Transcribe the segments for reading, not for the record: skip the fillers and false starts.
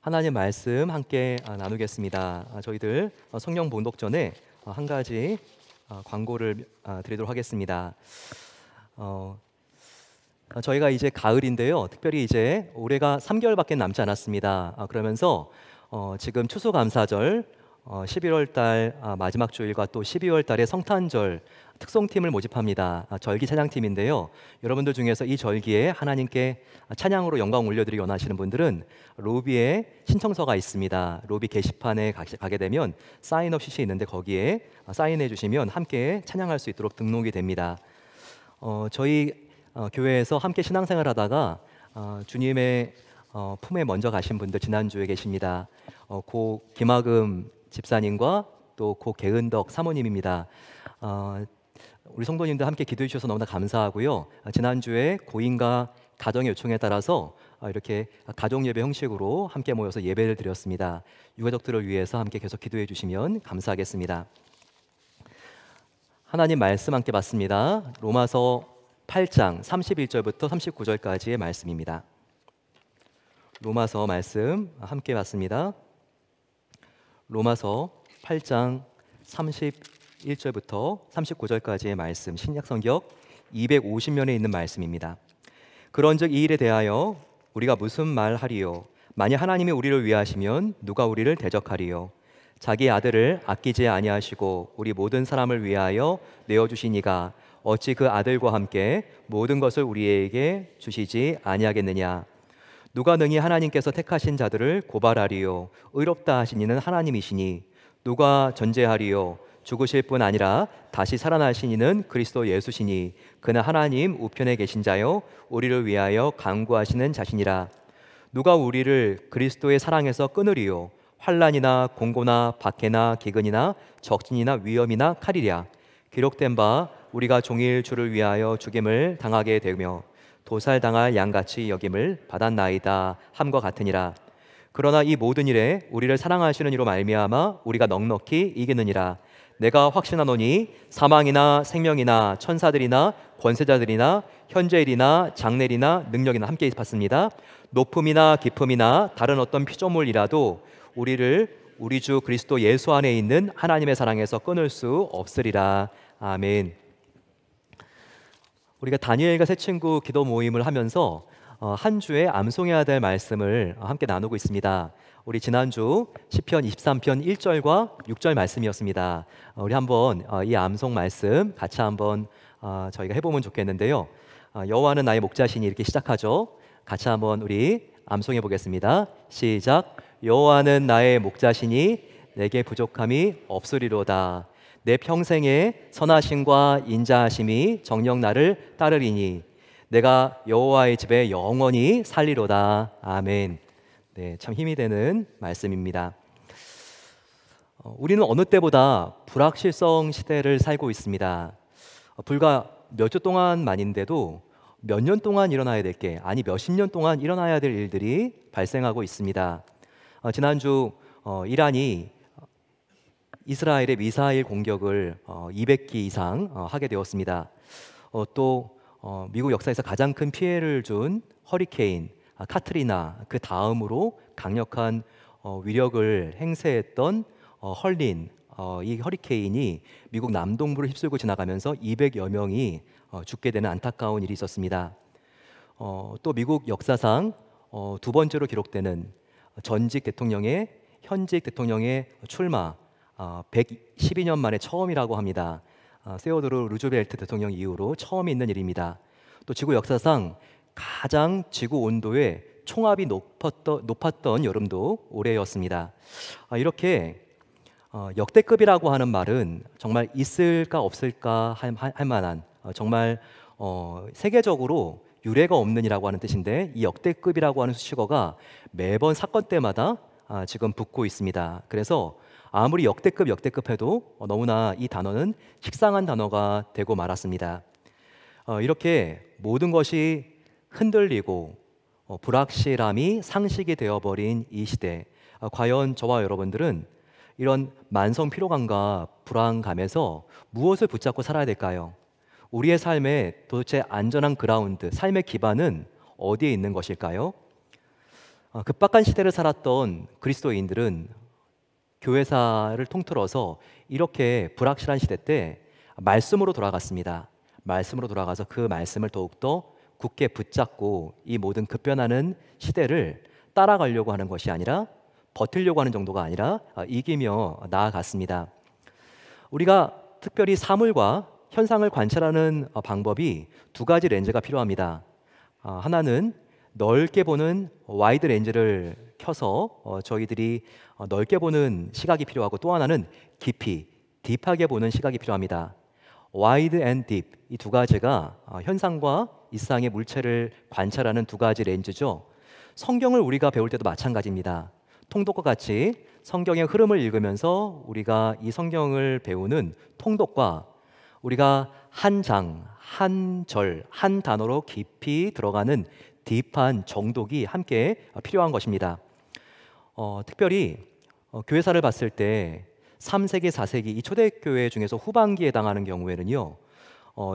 하나님 말씀 함께 나누겠습니다. 저희들 성경 봉독 전에 한 가지 광고를 드리도록 하겠습니다. 저희가 이제 가을인데요. 특별히 이제 올해가 3개월밖에 남지 않았습니다. 그러면서 지금 추수감사절 11월 달 마지막 주일과 또 12월 달에 성탄절 특송팀을 모집합니다. 절기 찬양팀인데요. 여러분들 중에서 이 절기에 하나님께 찬양으로 영광 올려드리기 원하시는 분들은 로비에 신청서가 있습니다. 로비 게시판에 가게 되면 사인업 시트이 있는데 거기에 사인해 주시면 함께 찬양할 수 있도록 등록이 됩니다. 저희 교회에서 함께 신앙생활 하다가 주님의 품에 먼저 가신 분들 지난주에 계십니다. 고 김학음 집사님과 또 고 개은덕 사모님입니다. 우리 성도님들 함께 기도해 주셔서 너무나 감사하고요. 지난주에 고인과 가정의 요청에 따라서 이렇게 가족 예배 형식으로 함께 모여서 예배를 드렸습니다. 유가족들을 위해서 함께 계속 기도해 주시면 감사하겠습니다. 하나님 말씀 함께 받습니다. 로마서 8장 31절부터 39절까지의 말씀입니다. 로마서 말씀 함께 받습니다. 로마서 8장 31절부터 39절까지의 말씀, 신약성경 250면에 있는 말씀입니다. 그런즉 이 일에 대하여 우리가 무슨 말하리요? 만일 하나님이 우리를 위하시면 누가 우리를 대적하리요? 자기 아들을 아끼지 아니하시고 우리 모든 사람을 위하여 내어주시니가 어찌 그 아들과 함께 모든 것을 우리에게 주시지 아니하겠느냐? 누가 능히 하나님께서 택하신 자들을 고발하리요? 의롭다 하신 이는 하나님이시니 누가 전제하리요? 죽으실 뿐 아니라 다시 살아나신 이는 그리스도 예수시니 그는 하나님 우편에 계신 자요 우리를 위하여 간구하시는 자시니라. 누가 우리를 그리스도의 사랑에서 끊으리요? 환난이나 공고나 박해나 기근이나 적진이나 위험이나 칼이랴. 기록된 바 우리가 종일 주를 위하여 죽임을 당하게 되며 도살당할 양같이 여김을 받았나이다 함과 같으니라. 그러나 이 모든 일에 우리를 사랑하시는 이로 말미암아 우리가 넉넉히 이기느니라. 내가 확신하노니 사망이나 생명이나 천사들이나 권세자들이나 현재일이나 장래일이나 능력이나 함께 봤습니다. 높음이나 깊음이나 다른 어떤 피조물이라도 우리를 우리 주 그리스도 예수 안에 있는 하나님의 사랑에서 끊을 수 없으리라. 아멘. 우리가 다니엘과 새 친구 기도 모임을 하면서 한 주에 암송해야 될 말씀을 함께 나누고 있습니다. 우리 지난주 시편 23편 1절과 6절 말씀이었습니다. 우리 한번 이 암송 말씀 같이 한번 저희가 해보면 좋겠는데요. 여호와는 나의 목자시니 이렇게 시작하죠. 같이 한번 우리 암송해 보겠습니다. 시작. 여호와는 나의 목자시니 내게 부족함이 없으리로다. 내 평생에 선하심과 인자하심이 정녕 나를 따르리니 내가 여호와의 집에 영원히 살리로다. 아멘. 네, 참 힘이 되는 말씀입니다. 우리는 어느 때보다 불확실성 시대를 살고 있습니다. 불과 몇 주 동안만인데도 몇 년 동안 일어나야 될 게, 아니 몇십 년 동안 일어나야 될 일들이 발생하고 있습니다. 지난주 이란이 이스라엘의 미사일 공격을 200기 이상 하게 되었습니다. 또 미국 역사에서 가장 큰 피해를 준 허리케인 카트리나, 그 다음으로 강력한 위력을 행사했던 헐린, 이 허리케인이 미국 남동부를 휩쓸고 지나가면서 200여 명이 죽게 되는 안타까운 일이 있었습니다. 또 미국 역사상 두 번째로 기록되는 전직 대통령의 현직 대통령의 출마, 112년 만에 처음이라고 합니다. 세오도르 루즈벨트 대통령 이후로 처음 있는 일입니다. 또 지구 역사상 가장 지구 온도의 총합이 높았던 여름도 올해였습니다. 이렇게 역대급이라고 하는 말은 정말 있을까 없을까 할 만한, 정말 세계적으로 유례가 없는 이라고 하는 뜻인데, 이 역대급이라고 하는 수식어가 매번 사건 때마다 지금 붙고 있습니다. 그래서 아무리 역대급 해도 너무나 이 단어는 식상한 단어가 되고 말았습니다. 이렇게 모든 것이 흔들리고 불확실함이 상식이 되어버린 이 시대, 과연 저와 여러분들은 이런 만성 피로감과 불안감에서 무엇을 붙잡고 살아야 될까요? 우리의 삶의 도대체 안전한 그라운드, 삶의 기반은 어디에 있는 것일까요? 급박한 시대를 살았던 그리스도인들은 교회사를 통틀어서 이렇게 불확실한 시대 때 말씀으로 돌아갔습니다. 말씀으로 돌아가서 그 말씀을 더욱더 굳게 붙잡고 이 모든 급변하는 시대를 따라가려고 하는 것이 아니라 버티려고 하는 정도가 아니라 이기며 나아갔습니다. 우리가 특별히 사물과 현상을 관찰하는 방법이 두 가지 렌즈가 필요합니다. 하나는 넓게 보는 와이드 렌즈를 켜서 저희들이 넓게 보는 시각이 필요하고, 또 하나는 깊이, 딥하게 보는 시각이 필요합니다. 와이드 앤 딥, 이 두 가지가 현상과 이상의 물체를 관찰하는 두 가지 렌즈죠. 성경을 우리가 배울 때도 마찬가지입니다. 통독과 같이 성경의 흐름을 읽으면서 우리가 이 성경을 배우는 통독과 우리가 한 장, 한 절, 한 단어로 깊이 들어가는 딥한 정독이 함께 필요한 것입니다. 특별히 교회사를 봤을 때 3세기, 4세기 이 초대교회 중에서 후반기에 해당하는 경우에는요,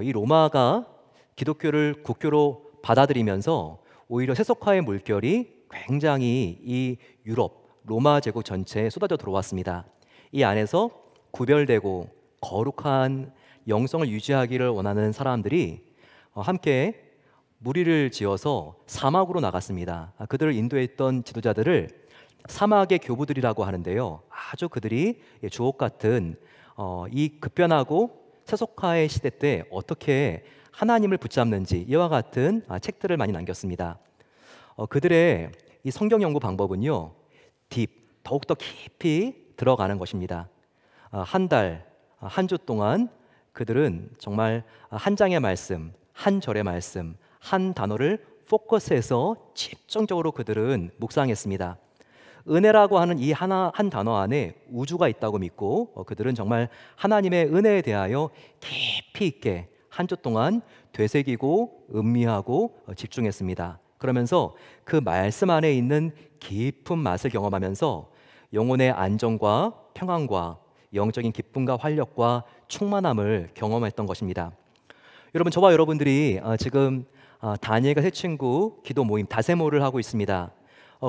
이 로마가 기독교를 국교로 받아들이면서 오히려 세속화의 물결이 굉장히 이 유럽, 로마 제국 전체에 쏟아져 들어왔습니다. 이 안에서 구별되고 거룩한 영성을 유지하기를 원하는 사람들이 함께 무리를 지어서 사막으로 나갔습니다. 그들을 인도했던 지도자들을 사막의 교부들이라고 하는데요, 아주 그들이 주옥 같은 이 급변하고 세속화의 시대 때 어떻게 하나님을 붙잡는지 이와 같은 책들을 많이 남겼습니다. 그들의 이 성경 연구 방법은요, 더욱더 깊이 들어가는 것입니다. 한 달, 한 주 동안 그들은 정말 한 장의 말씀, 한 절의 말씀, 한 단어를 포커스해서 집중적으로 그들은 묵상했습니다. 은혜라고 하는 이 한 단어 안에 우주가 있다고 믿고 그들은 정말 하나님의 은혜에 대하여 깊이 있게 한 주 동안 되새기고 음미하고 집중했습니다. 그러면서 그 말씀 안에 있는 깊은 맛을 경험하면서 영혼의 안정과 평안과 영적인 기쁨과 활력과 충만함을 경험했던 것입니다. 여러분, 저와 여러분들이 지금 다니엘과 새 친구 기도 모임 다세모를 하고 있습니다.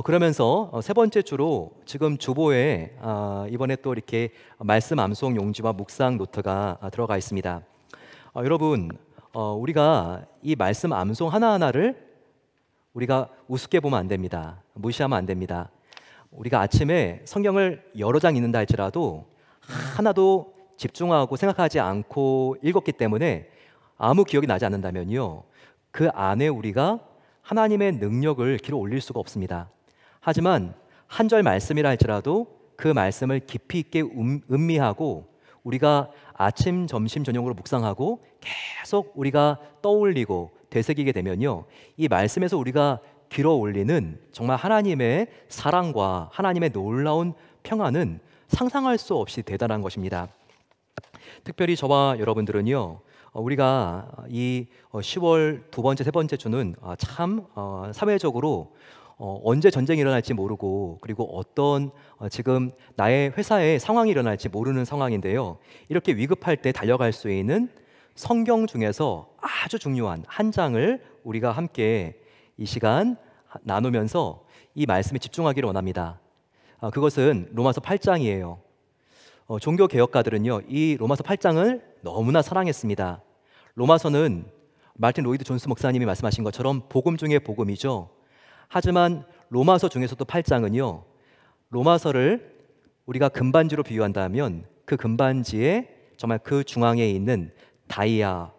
그러면서 세 번째 주로 지금 주보에 이번에 또 이렇게 말씀 암송 용지와 묵상 노트가 들어가 있습니다. 여러분, 우리가 이 말씀 암송 하나하나를 우리가 우습게 보면 안 됩니다. 무시하면 안 됩니다. 우리가 아침에 성경을 여러 장 읽는다 할지라도 하나도 집중하고 생각하지 않고 읽었기 때문에 아무 기억이 나지 않는다면요, 그 안에 우리가 하나님의 능력을 길어 올릴 수가 없습니다. 하지만 한 절 말씀이라 할지라도 그 말씀을 깊이 있게 음미하고 우리가 아침, 점심, 저녁으로 묵상하고 계속 우리가 떠올리고 되새기게 되면요, 이 말씀에서 우리가 길어 올리는 정말 하나님의 사랑과 하나님의 놀라운 평안은 상상할 수 없이 대단한 것입니다. 특별히 저와 여러분들은요, 우리가 이 10월 두 번째, 세 번째 주는 참 사회적으로 언제 전쟁이 일어날지 모르고, 그리고 어떤 지금 나의 회사에 상황이 일어날지 모르는 상황인데요, 이렇게 위급할 때 달려갈 수 있는 성경 중에서 아주 중요한 한 장을 우리가 함께 이 시간 나누면서 이 말씀에 집중하기를 원합니다. 그것은 로마서 8장이에요. 종교 개혁가들은요, 이 로마서 8장을 너무나 사랑했습니다. 로마서는 마틴 로이드 존스 목사님이 말씀하신 것처럼 복음 중의 복음이죠. 하지만 로마서 중에서도 8장은요, 로마서를 우리가 금반지로 비유한다면 그 금반지에 정말 그 중앙에 있는 다이아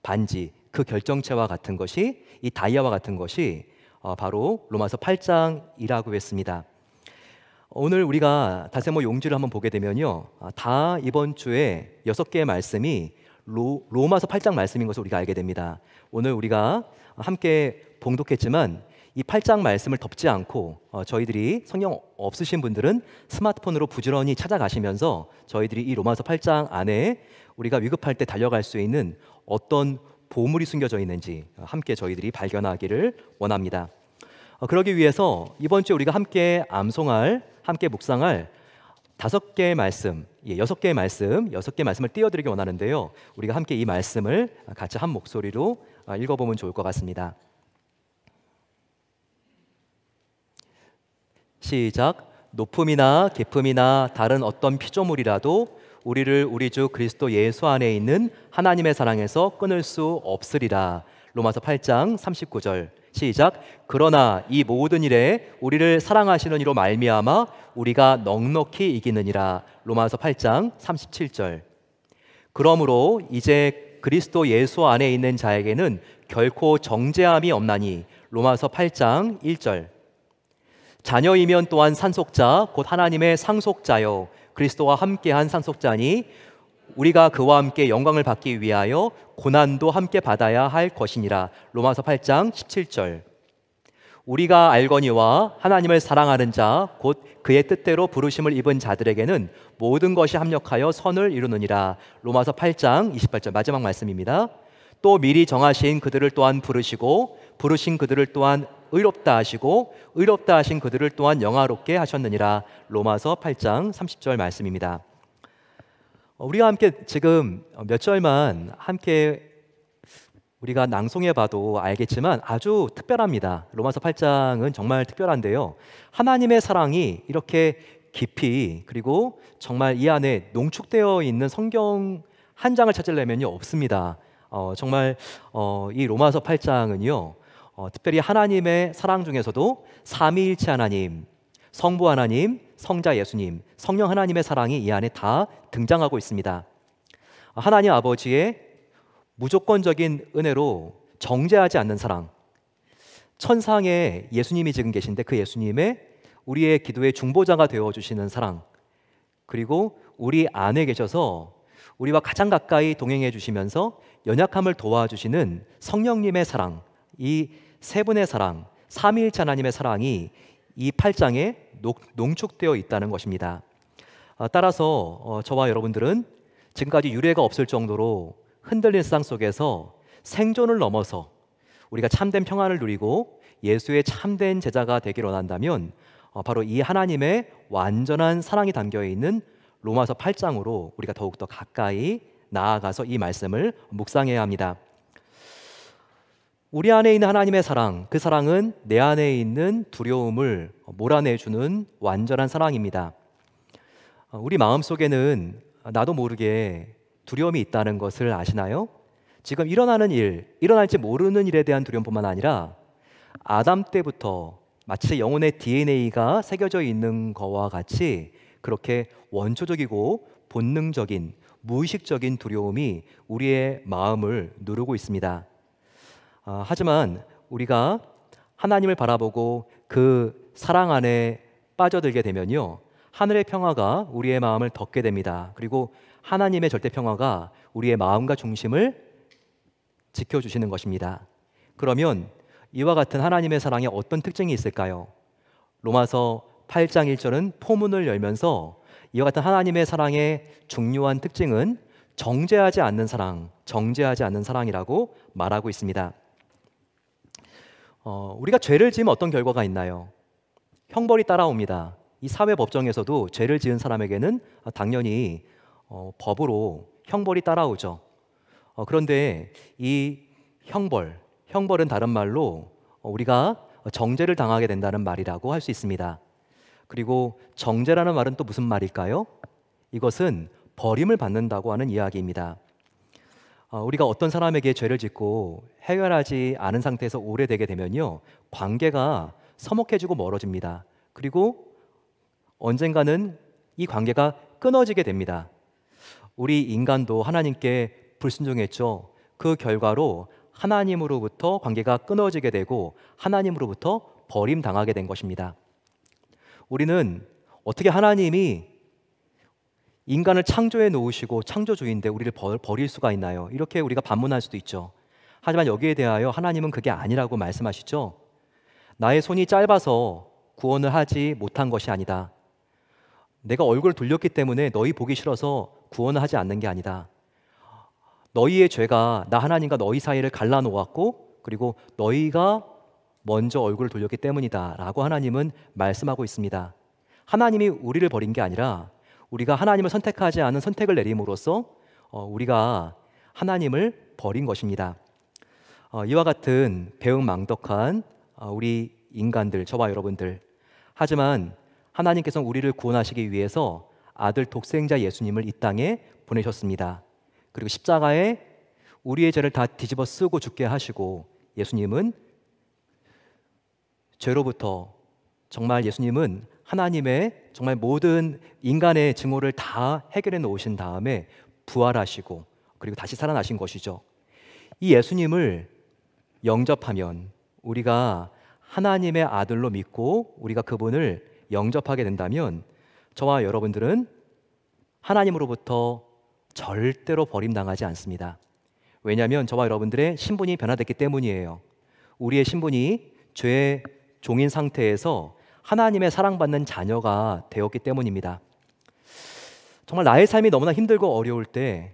반지, 그 결정체와 같은 것이, 이 다이아와 같은 것이 바로 로마서 8장이라고 했습니다. 오늘 우리가 다세모 용지를 한번 보게 되면요, 다 이번 주에 6개의 말씀이 로마서 8장 말씀인 것을 우리가 알게 됩니다. 오늘 우리가 함께 봉독했지만 이 8장 말씀을 덮지 않고 저희들이 성경 없으신 분들은 스마트폰으로 부지런히 찾아가시면서 저희들이 이 로마서 8장 안에 우리가 위급할 때 달려갈 수 있는 어떤 보물이 숨겨져 있는지 함께 저희들이 발견하기를 원합니다. 그러기 위해서 이번 주에 우리가 함께 암송할, 함께 묵상할 5개의 말씀, 6개의 말씀, 6개의 말씀을 띄워드리기 원하는데요, 우리가 함께 이 말씀을 같이 한 목소리로 읽어보면 좋을 것 같습니다. 시작. 높음이나 깊음이나 다른 어떤 피조물이라도 우리를 우리 주 그리스도 예수 안에 있는 하나님의 사랑에서 끊을 수 없으리라. 로마서 8장 39절. 시작. 그러나 이 모든 일에 우리를 사랑하시는 이로 말미암아 우리가 넉넉히 이기느니라. 로마서 8장 37절. 그러므로 이제 그리스도 예수 안에 있는 자에게는 결코 정죄함이 없나니. 로마서 8장 1절. 자녀이면 또한 상속자 곧 하나님의 상속자요 그리스도와 함께한 상속자니 우리가 그와 함께 영광을 받기 위하여 고난도 함께 받아야 할 것이니라. 로마서 8장 17절. 우리가 알거니와 하나님을 사랑하는 자 곧 그의 뜻대로 부르심을 입은 자들에게는 모든 것이 합력하여 선을 이루느니라. 로마서 8장 28절 마지막 말씀입니다. 또 미리 정하신 그들을 또한 부르시고 부르신 그들을 또한 의롭다 하시고 의롭다 하신 그들을 또한 영화롭게 하셨느니라. 로마서 8장 30절 말씀입니다. 우리가 함께 지금 몇 절만 함께 우리가 낭송해 봐도 알겠지만 아주 특별합니다. 로마서 8장은 정말 특별한데요. 하나님의 사랑이 이렇게 깊이 그리고 정말 이 안에 농축되어 있는 성경 한 장을 찾으려면요 없습니다. 정말 이 로마서 8장은요 특별히 하나님의 사랑 중에서도 삼위일체 하나님, 성부 하나님, 성자 예수님, 성령 하나님의 사랑이 이 안에 다 등장하고 있습니다. 하나님 아버지의 무조건적인 은혜로 정죄하지 않는 사랑, 천상에 예수님이 지금 계신데 그 예수님의 우리의 기도의 중보자가 되어주시는 사랑, 그리고 우리 안에 계셔서 우리와 가장 가까이 동행해 주시면서 연약함을 도와주시는 성령님의 사랑, 이 세 분의 사랑, 삼위일체 하나님의 사랑이 이 8장에 농축되어 있다는 것입니다. 따라서 저와 여러분들은 지금까지 유례가 없을 정도로 흔들린 세상 속에서 생존을 넘어서 우리가 참된 평안을 누리고 예수의 참된 제자가 되기를 원한다면 바로 이 하나님의 완전한 사랑이 담겨 있는 로마서 8장으로 우리가 더욱더 가까이 나아가서 이 말씀을 묵상해야 합니다. 우리 안에 있는 하나님의 사랑, 그 사랑은 내 안에 있는 두려움을 몰아내주는 완전한 사랑입니다. 우리 마음속에는 나도 모르게 두려움이 있다는 것을 아시나요? 지금 일어나는 일, 일어날지 모르는 일에 대한 두려움뿐만 아니라 아담 때부터 마치 영혼의 DNA가 새겨져 있는 것과 같이 그렇게 원초적이고 본능적인 무의식적인 두려움이 우리의 마음을 누르고 있습니다. 하지만 우리가 하나님을 바라보고 그 사랑 안에 빠져들게 되면요 하늘의 평화가 우리의 마음을 덮게 됩니다. 그리고 하나님의 절대 평화가 우리의 마음과 중심을 지켜주시는 것입니다. 그러면 이와 같은 하나님의 사랑에 어떤 특징이 있을까요? 로마서 8장 1절은 포문을 열면서 이와 같은 하나님의 사랑의 중요한 특징은 정죄하지 않는 사랑, 정죄하지 않는 사랑이라고 말하고 있습니다. 우리가 죄를 지으면 어떤 결과가 있나요? 형벌이 따라옵니다. 이 사회 법정에서도 죄를 지은 사람에게는 당연히 법으로 형벌이 따라오죠. 그런데 이 형벌은 다른 말로 우리가 정죄를 당하게 된다는 말이라고 할 수 있습니다. 그리고 정죄라는 말은 또 무슨 말일까요? 이것은 버림을 받는다고 하는 이야기입니다. 우리가 어떤 사람에게 죄를 짓고 해결하지 않은 상태에서 오래되게 되면요 관계가 서먹해지고 멀어집니다. 그리고 언젠가는 이 관계가 끊어지게 됩니다. 우리 인간도 하나님께 불순종했죠. 그 결과로 하나님으로부터 관계가 끊어지게 되고 하나님으로부터 버림당하게 된 것입니다. 우리는 어떻게 하나님이 인간을 창조해 놓으시고 창조주인데 우리를 버릴 수가 있나요? 이렇게 우리가 반문할 수도 있죠. 하지만 여기에 대하여 하나님은 그게 아니라고 말씀하시죠. 나의 손이 짧아서 구원을 하지 못한 것이 아니다. 내가 얼굴을 돌렸기 때문에 너희 보기 싫어서 구원을 하지 않는 게 아니다. 너희의 죄가 나 하나님과 너희 사이를 갈라놓았고 그리고 너희가 먼저 얼굴을 돌렸기 때문이다 라고 하나님은 말씀하고 있습니다. 하나님이 우리를 버린 게 아니라 우리가 하나님을 선택하지 않은 선택을 내림으로써 우리가 하나님을 버린 것입니다. 이와 같은 배은망덕한 우리 인간들, 저와 여러분들, 하지만 하나님께서 우리를 구원하시기 위해서 아들 독생자 예수님을 이 땅에 보내셨습니다. 그리고 십자가에 우리의 죄를 다 뒤집어 쓰고 죽게 하시고 예수님은 죄로부터 정말 예수님은 하나님의 정말 모든 인간의 증오를 다 해결해 놓으신 다음에 부활하시고 그리고 다시 살아나신 것이죠. 이 예수님을 영접하면 우리가 하나님의 아들로 믿고 우리가 그분을 영접하게 된다면 저와 여러분들은 하나님으로부터 절대로 버림당하지 않습니다. 왜냐하면 저와 여러분들의 신분이 변화됐기 때문이에요. 우리의 신분이 죄의 종인 상태에서 하나님의 사랑받는 자녀가 되었기 때문입니다. 정말 나의 삶이 너무나 힘들고 어려울 때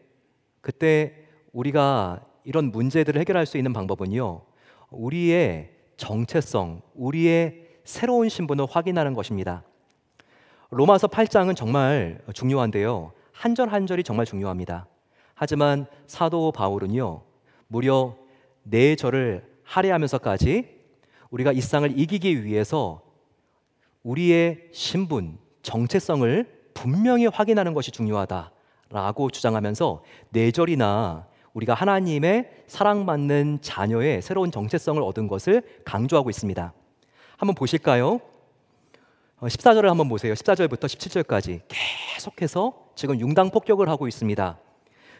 그때 우리가 이런 문제들을 해결할 수 있는 방법은요, 우리의 정체성, 우리의 새로운 신분을 확인하는 것입니다. 로마서 8장은 정말 중요한데요, 한 절 한 절이 정말 중요합니다. 하지만 사도 바울은요, 무려 4절을 할애하면서까지 우리가 이 세상을 이기기 위해서 우리의 신분, 정체성을 분명히 확인하는 것이 중요하다라고 주장하면서 4절이나 우리가 하나님의 사랑받는 자녀의 새로운 정체성을 얻은 것을 강조하고 있습니다. 한번 보실까요? 14절을 한번 보세요. 14절부터 17절까지 계속해서 지금 융당폭격을 하고 있습니다.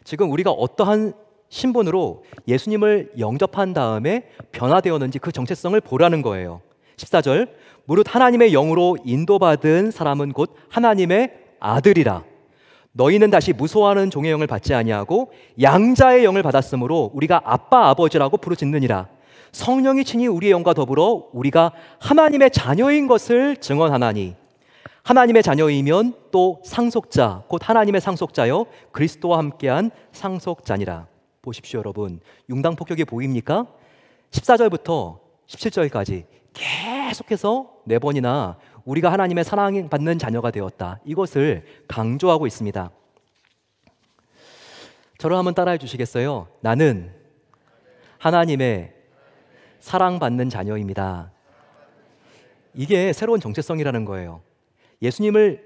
지금 우리가 어떠한 신분으로 예수님을 영접한 다음에 변화되었는지 그 정체성을 보라는 거예요. 14절, 무릇 하나님의 영으로 인도받은 사람은 곧 하나님의 아들이라. 너희는 다시 무소하는 종의 영을 받지 아니하고 양자의 영을 받았으므로 우리가 아빠 아버지라고 부르짖느니라. 성령이 친히 우리의 영과 더불어 우리가 하나님의 자녀인 것을 증언하나니, 하나님의 자녀이면 또 상속자 곧 하나님의 상속자여 그리스도와 함께한 상속자니라. 보십시오 여러분, 융당폭격이 보입니까? 14절부터 17절까지 계속해서 4번이나 우리가 하나님의 사랑받는 자녀가 되었다, 이것을 강조하고 있습니다. 저를 한번 따라해 주시겠어요? 나는 하나님의 사랑받는 자녀입니다. 이게 새로운 정체성이라는 거예요. 예수님을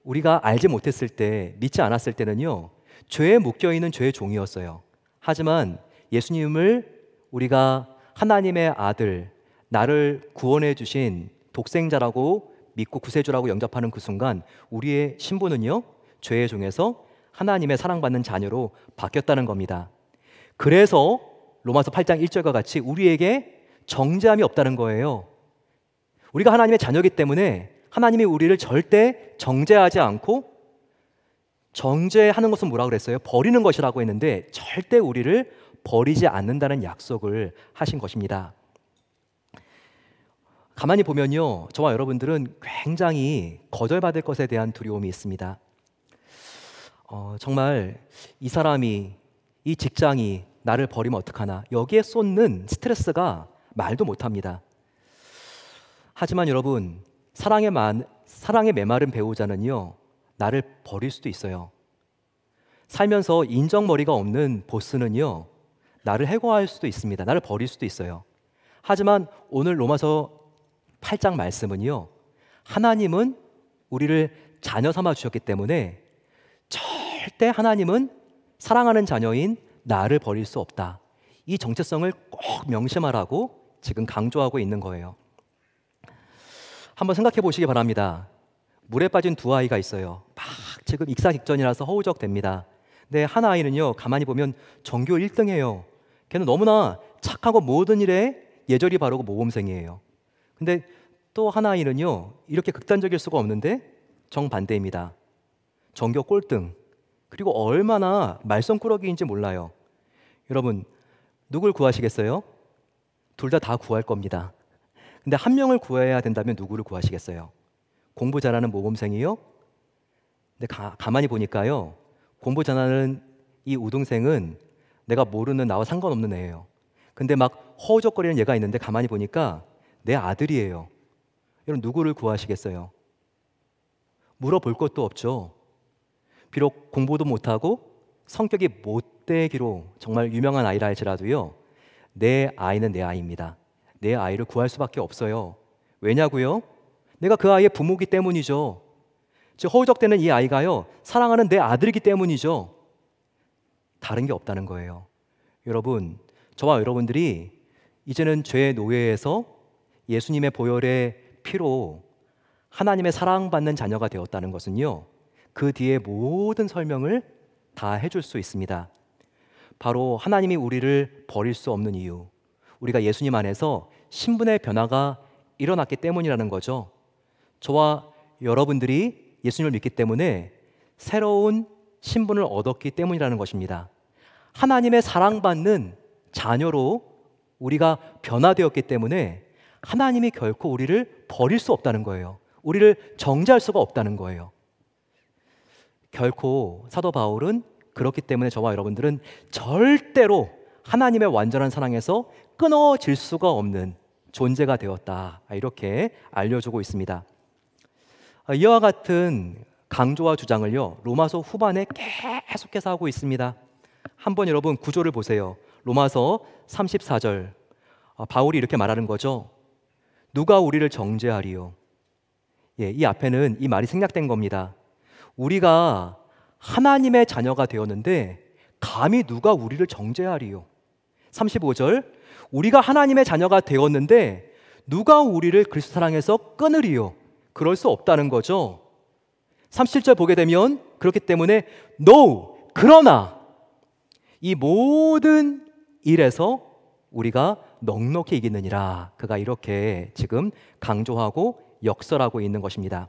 우리가 알지 못했을 때, 믿지 않았을 때는요, 죄에 묶여있는 죄의 종이었어요. 하지만 예수님을 우리가 하나님의 아들, 나를 구원해 주신 독생자라고 믿고 구세주라고 영접하는 그 순간 우리의 신분은요, 죄의 종에서 하나님의 사랑받는 자녀로 바뀌었다는 겁니다. 그래서 로마서 8장 1절과 같이 우리에게 정죄함이 없다는 거예요. 우리가 하나님의 자녀이기 때문에 하나님이 우리를 절대 정죄하지 않고, 정죄하는 것은 뭐라고 그랬어요? 버리는 것이라고 했는데 절대 우리를 버리지 않는다는 약속을 하신 것입니다. 가만히 보면요, 저와 여러분들은 굉장히 거절받을 것에 대한 두려움이 있습니다. 정말 이 사람이, 이 직장이 나를 버리면 어떡하나, 여기에 쏟는 스트레스가 말도 못합니다. 하지만 여러분, 사랑에 메마른 배우자는요, 나를 버릴 수도 있어요. 살면서 인정머리가 없는 보스는요, 나를 해고할 수도 있습니다. 나를 버릴 수도 있어요. 하지만 오늘 로마서 8장 말씀은요, 하나님은 우리를 자녀 삼아 주셨기 때문에 절대 하나님은 사랑하는 자녀인 나를 버릴 수 없다, 이 정체성을 꼭 명심하라고 지금 강조하고 있는 거예요. 한번 생각해 보시기 바랍니다. 물에 빠진 2 아이가 있어요. 막 지금 익사 직전이라서 허우적됩니다. 근데 한 아이는요, 가만히 보면 전교 1등이에요. 걔는 너무나 착하고 모든 일에 예절이 바르고 모범생이에요. 근데 또 한 아이는요, 이렇게 극단적일 수가 없는데 정반대입니다. 전교 꼴등, 그리고 얼마나 말썽꾸러기인지 몰라요. 여러분, 누굴 구하시겠어요? 둘 다 구할 겁니다. 근데 한 명을 구해야 된다면 누구를 구하시겠어요? 공부 잘하는 모범생이요? 근데 가만히 보니까요, 공부 잘하는 이 우등생은 내가 모르는, 나와 상관없는 애예요. 근데 막 허우적거리는 얘가 있는데 가만히 보니까 내 아들이에요. 여러분, 누구를 구하시겠어요? 물어볼 것도 없죠. 비록 공부도 못하고 성격이 못되기로 정말 유명한 아이라 할지라도요, 내 아이는 내 아이입니다. 내 아이를 구할 수밖에 없어요. 왜냐고요? 내가 그 아이의 부모이기 때문이죠. 즉 허우적대는 이 아이가요, 사랑하는 내 아들이기 때문이죠. 다른 게 없다는 거예요. 여러분, 저와 여러분들이 이제는 죄의 노예에서 예수님의 보혈의 피로 하나님의 사랑받는 자녀가 되었다는 것은요, 그 뒤에 모든 설명을 다 해줄 수 있습니다. 바로 하나님이 우리를 버릴 수 없는 이유, 우리가 예수님 안에서 신분의 변화가 일어났기 때문이라는 거죠. 저와 여러분들이 예수님을 믿기 때문에 새로운 신분을 얻었기 때문이라는 것입니다. 하나님의 사랑받는 자녀로 우리가 변화되었기 때문에 하나님이 결코 우리를 버릴 수 없다는 거예요. 우리를 정죄할 수가 없다는 거예요. 결코 사도 바울은 그렇기 때문에 저와 여러분들은 절대로 하나님의 완전한 사랑에서 끊어질 수가 없는 존재가 되었다, 이렇게 알려주고 있습니다. 이와 같은 강조와 주장을요, 로마서 후반에 계속해서 하고 있습니다. 한번 여러분 구조를 보세요. 로마서 34절, 바울이 이렇게 말하는 거죠. 누가 우리를 정죄하리요? 이 앞에는 이 말이 생략된 겁니다. 우리가 하나님의 자녀가 되었는데 감히 누가 우리를 정죄하리요? 35절, 우리가 하나님의 자녀가 되었는데 누가 우리를 그리스도 사랑에서 끊으리요? 그럴 수 없다는 거죠. 37절 보게 되면 그렇기 때문에 no, 그러나 이 모든 일에서 우리가 넉넉히 이기느니라, 그가 이렇게 지금 강조하고 역설하고 있는 것입니다.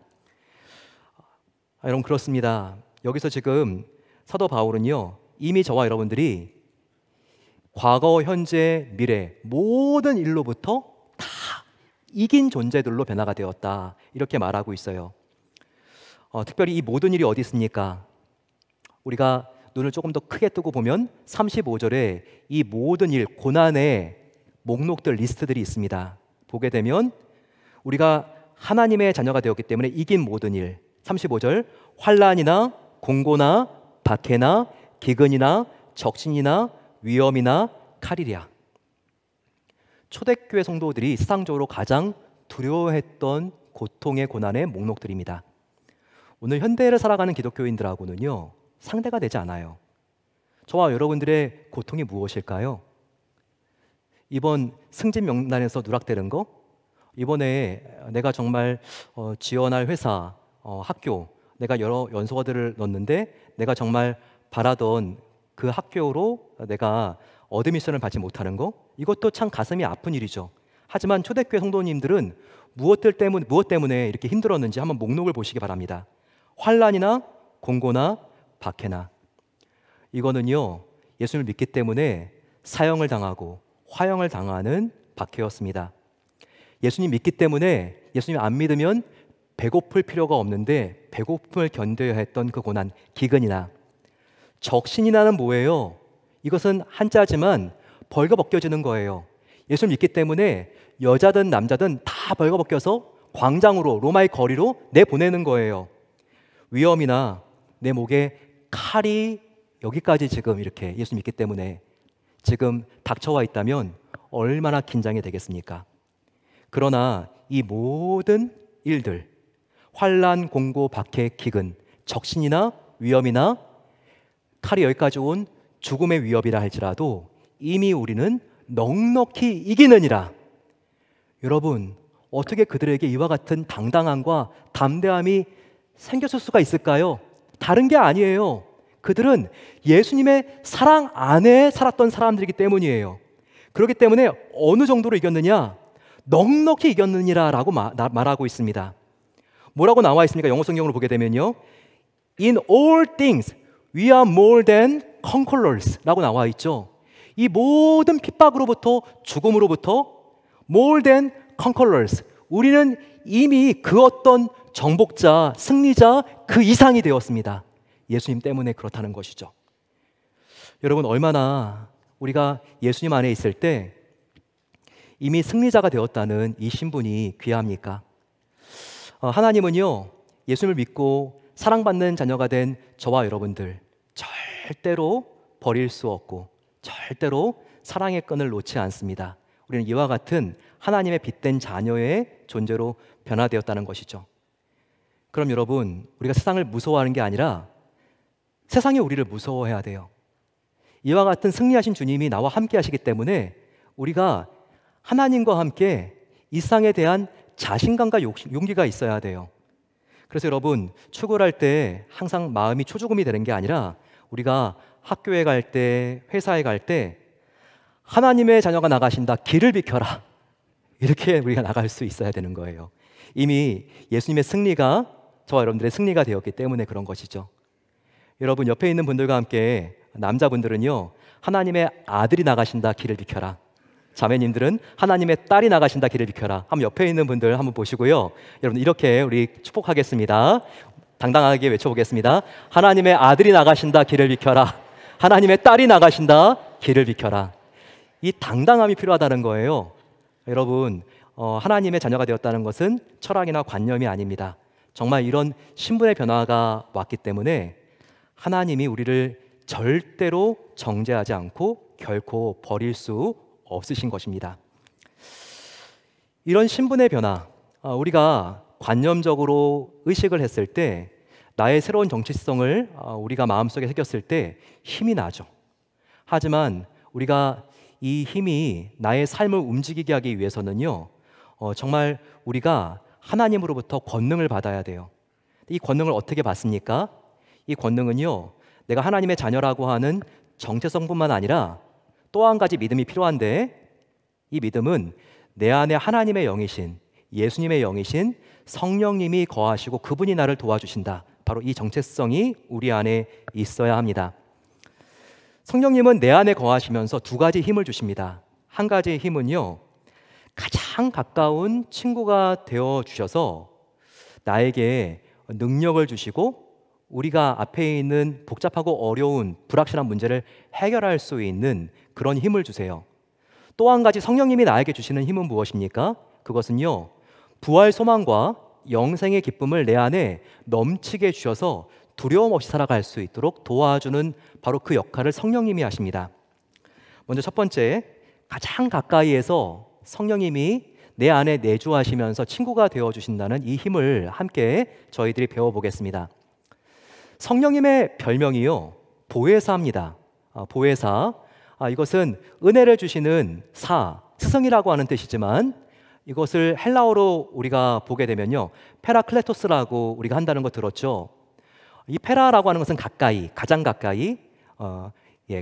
여러분, 그렇습니다. 여기서 지금 사도 바울은요, 이미 저와 여러분들이 과거, 현재, 미래 모든 일로부터 다 이긴 존재들로 변화가 되었다, 이렇게 말하고 있어요. 특별히 이 모든 일이 어디 있습니까? 우리가 눈을 조금 더 크게 뜨고 보면 35절에 이 모든 일, 고난의 목록들, 리스트들이 있습니다. 보게 되면 우리가 하나님의 자녀가 되었기 때문에 이긴 모든 일, 35절, 환난이나 공고나 박해나 기근이나 적신이나 위험이나 칼이랴. 초대교회 성도들이 세상적으로 가장 두려워했던 고통의 고난의 목록들입니다. 오늘 현대를 살아가는 기독교인들하고는요, 상대가 되지 않아요. 저와 여러분들의 고통이 무엇일까요? 이번 승진 명단에서 누락되는 거, 이번에 내가 정말 지원할 회사, 학교, 내가 여러 연수원들을 넣었는데 내가 정말 바라던 그 학교로 내가 어드미션을 받지 못하는 거, 이것도 참 가슴이 아픈 일이죠. 하지만 초대교회 성도님들은 무엇 때문에 이렇게 힘들었는지 한번 목록을 보시기 바랍니다. 환난이나 공고나 박해나, 이거는요, 예수님을 믿기 때문에 사형을 당하고 화형을 당하는 박해였습니다. 예수님 믿기 때문에, 예수님 안 믿으면 배고플 필요가 없는데 배고픔을 견뎌야 했던 그 고난, 기근이나 적신이나는 뭐예요? 이것은 한자지만 벌거벗겨지는 거예요. 예수를 믿기 때문에 여자든 남자든 다 벌거벗겨서 광장으로, 로마의 거리로 내보내는 거예요. 위험이나 내 목에 칼이 여기까지 지금 이렇게 예수 믿기 때문에 지금 닥쳐와 있다면 얼마나 긴장이 되겠습니까? 그러나 이 모든 일들, 환난, 공고, 박해, 기근, 적신이나 위험이나 칼이 여기까지 온 죽음의 위협이라 할지라도 이미 우리는 넉넉히 이기느니라. 여러분, 어떻게 그들에게 이와 같은 당당함과 담대함이 생겼을 수가 있을까요? 다른 게 아니에요. 그들은 예수님의 사랑 안에 살았던 사람들이기 때문이에요. 그렇기 때문에 어느 정도로 이겼느냐? 넉넉히 이겼느니라라고 말하고 있습니다. 뭐라고 나와 있습니까? 영어 성경으로 보게 되면요, In all things we are more than conquerors 라고 나와 있죠. 이 모든 핍박으로부터, 죽음으로부터 more than conquerors, 우리는 이미 그 어떤 정복자, 승리자 그 이상이 되었습니다. 예수님 때문에 그렇다는 것이죠. 여러분, 얼마나 우리가 예수님 안에 있을 때 이미 승리자가 되었다는 이 신분이 귀합니까? 하나님은요, 예수님을 믿고 사랑받는 자녀가 된 저와 여러분들 절대로 버릴 수 없고 절대로 사랑의 끈을 놓지 않습니다. 우리는 이와 같은 하나님의 빛된 자녀의 존재로 변화되었다는 것이죠. 그럼 여러분, 우리가 세상을 무서워하는 게 아니라 세상이 우리를 무서워해야 돼요. 이와 같은 승리하신 주님이 나와 함께 하시기 때문에 우리가 하나님과 함께 이 세상에 대한 자신감과 용기가 있어야 돼요. 그래서 여러분, 출근할 때 항상 마음이 초조금이 되는 게 아니라 우리가 학교에 갈 때, 회사에 갈 때 하나님의 자녀가 나가신다, 길을 비켜라, 이렇게 우리가 나갈 수 있어야 되는 거예요. 이미 예수님의 승리가 저와 여러분들의 승리가 되었기 때문에 그런 것이죠. 여러분, 옆에 있는 분들과 함께, 남자분들은요, 하나님의 아들이 나가신다, 길을 비켜라. 자매님들은 하나님의 딸이 나가신다, 길을 비켜라. 한번 옆에 있는 분들 한번 보시고요, 여러분 이렇게 우리 축복하겠습니다. 당당하게 외쳐보겠습니다. 하나님의 아들이 나가신다, 길을 비켜라. 하나님의 딸이 나가신다, 길을 비켜라. 이 당당함이 필요하다는 거예요. 여러분, 하나님의 자녀가 되었다는 것은 철학이나 관념이 아닙니다. 정말 이런 신분의 변화가 왔기 때문에 하나님이 우리를 절대로 정죄하지 않고 결코 버릴 수 없으신 것입니다. 이런 신분의 변화, 우리가 관념적으로 의식을 했을 때 나의 새로운 정체성을 우리가 마음속에 새겼을 때 힘이 나죠. 하지만 우리가 이 힘이 나의 삶을 움직이게 하기 위해서는요, 정말 우리가 하나님으로부터 권능을 받아야 돼요. 이 권능을 어떻게 받습니까? 이 권능은요, 내가 하나님의 자녀라고 하는 정체성뿐만 아니라 또 한 가지 믿음이 필요한데, 이 믿음은 내 안에 하나님의 영이신, 예수님의 영이신 성령님이 거하시고 그분이 나를 도와주신다. 바로 이 정체성이 우리 안에 있어야 합니다. 성령님은 내 안에 거하시면서 두 가지 힘을 주십니다. 한 가지의 힘은요, 가장 가까운 친구가 되어 주셔서 나에게 능력을 주시고 우리가 앞에 있는 복잡하고 어려운 불확실한 문제를 해결할 수 있는 그런 힘을 주세요. 또 한 가지 성령님이 나에게 주시는 힘은 무엇입니까? 그것은요, 부활 소망과 영생의 기쁨을 내 안에 넘치게 주셔서 두려움 없이 살아갈 수 있도록 도와주는 바로 그 역할을 성령님이 하십니다. 먼저 첫 번째, 가장 가까이에서 성령님이 내 안에 내주하시면서 친구가 되어주신다는 이 힘을 함께 저희들이 배워보겠습니다. 성령님의 별명이요, 보혜사입니다. 보혜사, 이것은 은혜를 주시는 스승이라고 하는 뜻이지만 이것을 헬라어로 우리가 보게 되면요, 페라클레토스라고 우리가 한다는 거 들었죠. 이 페라라고 하는 것은 가까이, 가장 가까이,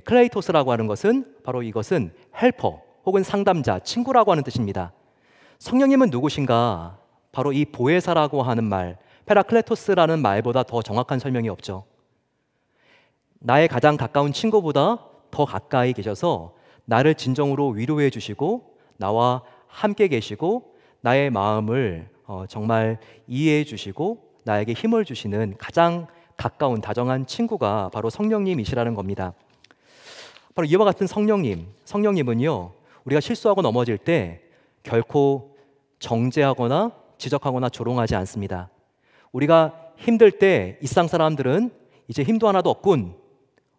클레이토스라고 하는 것은 바로 이것은 헬퍼 혹은 상담자, 친구라고 하는 뜻입니다. 성령님은 누구신가? 바로 이 보혜사라고 하는 말, 페라클레토스라는 말보다 더 정확한 설명이 없죠. 나의 가장 가까운 친구보다 더 가까이 계셔서 나를 진정으로 위로해 주시고 나와 함께 계시고 나의 마음을 정말 이해해 주시고 나에게 힘을 주시는 가장 가까운 다정한 친구가 바로 성령님이시라는 겁니다. 바로 이와 같은 성령님은요, 우리가 실수하고 넘어질 때 결코 정죄하거나 지적하거나 조롱하지 않습니다. 우리가 힘들 때 일상 사람들은 이제 힘도 하나도 없군,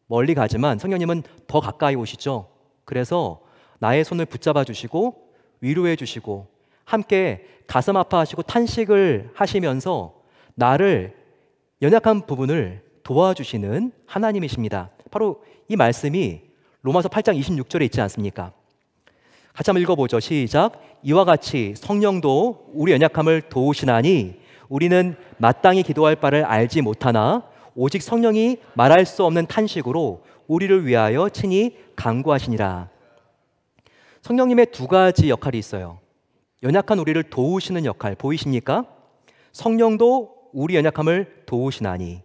멀리 가지만 성령님은 더 가까이 오시죠. 그래서 나의 손을 붙잡아 주시고 위로해 주시고 함께 가슴 아파하시고 탄식을 하시면서 나를 연약한 부분을 도와주시는 하나님이십니다. 바로 이 말씀이 로마서 8장 26절에 있지 않습니까? 같이 한번 읽어보죠. 시작. 이와 같이 성령도 우리 연약함을 도우시나니 우리는 마땅히 기도할 바를 알지 못하나 오직 성령이 말할 수 없는 탄식으로 우리를 위하여 친히 간구하시니라. 성령님의 두 가지 역할이 있어요. 연약한 우리를 도우시는 역할 보이십니까? 성령도 우리 연약함을 도우시나니.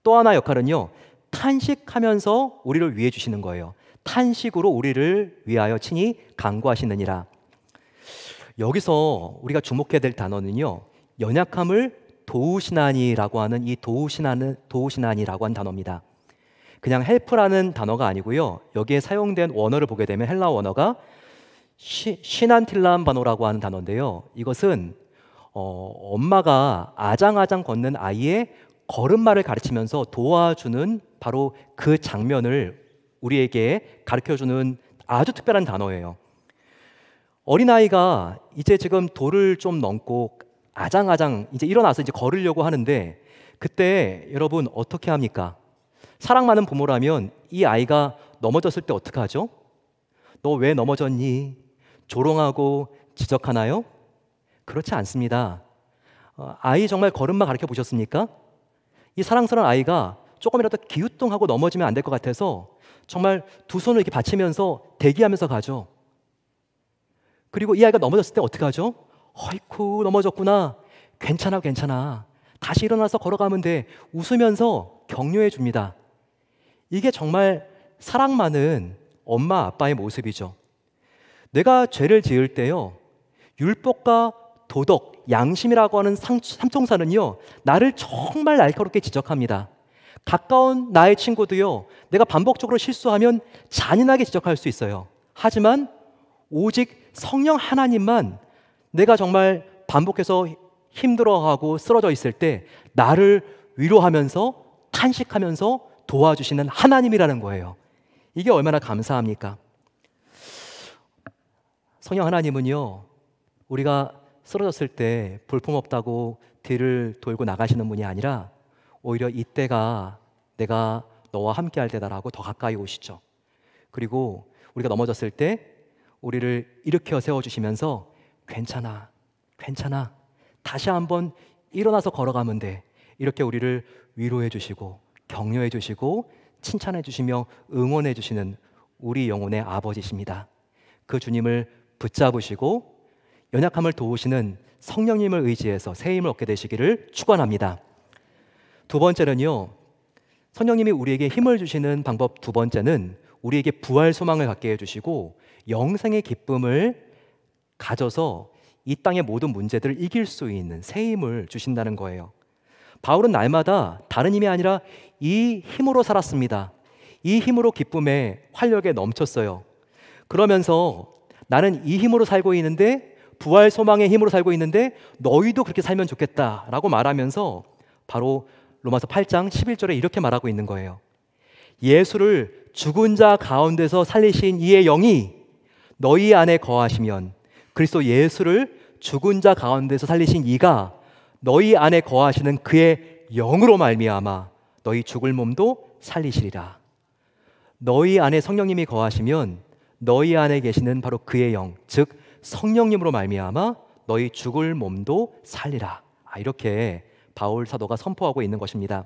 또 하나 역할은요, 탄식하면서 우리를 위해 주시는 거예요. 탄식으로 우리를 위하여 친히 간구하시느니라. 여기서 우리가 주목해야 될 단어는요, 연약함을 도우시나니라고 하는 이 도우시나니라고 하는 단어입니다. 그냥 헬프라는 단어가 아니고요, 여기에 사용된 원어를 보게 되면 헬라어 원어가 시난틸람바노라고 하는 단어인데요, 이것은 엄마가 아장아장 걷는 아이의 걸음마를 가르치면서 도와주는 바로 그 장면을 우리에게 가르쳐주는 아주 특별한 단어예요. 어린아이가 이제 지금 돌을 좀 넘고 아장아장 이제 일어나서 이제 걸으려고 하는데 그때 여러분 어떻게 합니까? 사랑 많은 부모라면 이 아이가 넘어졌을 때 어떻게 하죠? 너 왜 넘어졌니? 조롱하고 지적하나요? 그렇지 않습니다. 아이 정말 걸음마 가르쳐 보셨습니까? 이 사랑스러운 아이가 조금이라도 기우뚱하고 넘어지면 안 될 것 같아서 정말 두 손을 이렇게 받치면서 대기하면서 가죠. 그리고 이 아이가 넘어졌을 때 어떻게 하죠? 어이쿠 넘어졌구나. 괜찮아 괜찮아. 다시 일어나서 걸어가면 돼. 웃으면서 격려해 줍니다. 이게 정말 사랑 많은 엄마 아빠의 모습이죠. 내가 죄를 지을 때요, 율법과 도덕, 양심이라고 하는 삼총사는요 나를 정말 날카롭게 지적합니다. 가까운 나의 친구도요 내가 반복적으로 실수하면 잔인하게 지적할 수 있어요. 하지만 오직 성령 하나님만 내가 정말 반복해서 힘들어하고 쓰러져 있을 때 나를 위로하면서 탄식하면서 도와주시는 하나님이라는 거예요. 이게 얼마나 감사합니까? 성령 하나님은요 우리가 쓰러졌을 때 볼품없다고 뒤를 돌고 나가시는 분이 아니라 오히려 이때가 내가 너와 함께 할 때다라고 더 가까이 오시죠. 그리고 우리가 넘어졌을 때 우리를 일으켜 세워주시면서 괜찮아 괜찮아 다시 한번 일어나서 걸어가면 돼 이렇게 우리를 위로해 주시고 격려해 주시고 칭찬해 주시며 응원해 주시는 우리 영혼의 아버지십니다. 그 주님을 붙잡으시고 연약함을 도우시는 성령님을 의지해서 새 힘을 얻게 되시기를 축원합니다. 두 번째는요, 성령님이 우리에게 힘을 주시는 방법 두 번째는 우리에게 부활 소망을 갖게 해주시고 영생의 기쁨을 가져서 이 땅의 모든 문제들을 이길 수 있는 새 힘을 주신다는 거예요. 바울은 날마다 다른 힘이 아니라 이 힘으로 살았습니다. 이 힘으로 기쁨에 활력에 넘쳤어요. 그러면서 나는 이 힘으로 살고 있는데 부활 소망의 힘으로 살고 있는데 너희도 그렇게 살면 좋겠다라고 말하면서 바로 로마서 8장 11절에 이렇게 말하고 있는 거예요. 예수를 죽은 자 가운데서 살리신 이의 영이 너희 안에 거하시면 그리스도 예수를 죽은 자 가운데서 살리신 이가 너희 안에 거하시는 그의 영으로 말미암아 너희 죽을 몸도 살리시리라. 너희 안에 성령님이 거하시면 너희 안에 계시는 바로 그의 영, 즉 성령님으로 말미암아 너희 죽을 몸도 살리라. 이렇게 바울 사도가 선포하고 있는 것입니다.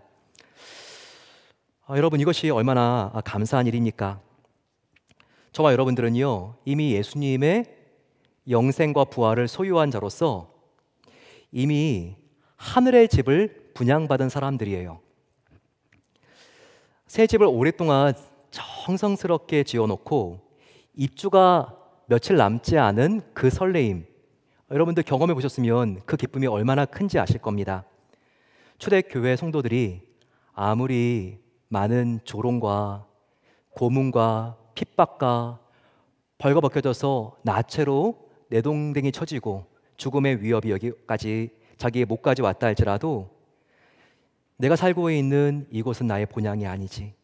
여러분 이것이 얼마나 감사한 일입니까? 저와 여러분들은요 이미 예수님의 영생과 부활을 소유한 자로서 이미 하늘의 집을 분양받은 사람들이에요. 새 집을 오랫동안 정성스럽게 지어놓고 입주가 며칠 남지 않은 그 설레임, 여러분들 경험해 보셨으면 그 기쁨이 얼마나 큰지 아실 겁니다. 초대교회 성도들이 아무리 많은 조롱과 고문과 핍박과 벌거벗겨져서 나체로 내동댕이 쳐지고 죽음의 위협이 여기까지 자기의 목까지 왔다 할지라도 내가 살고 있는 이곳은 나의 본향이 아니지,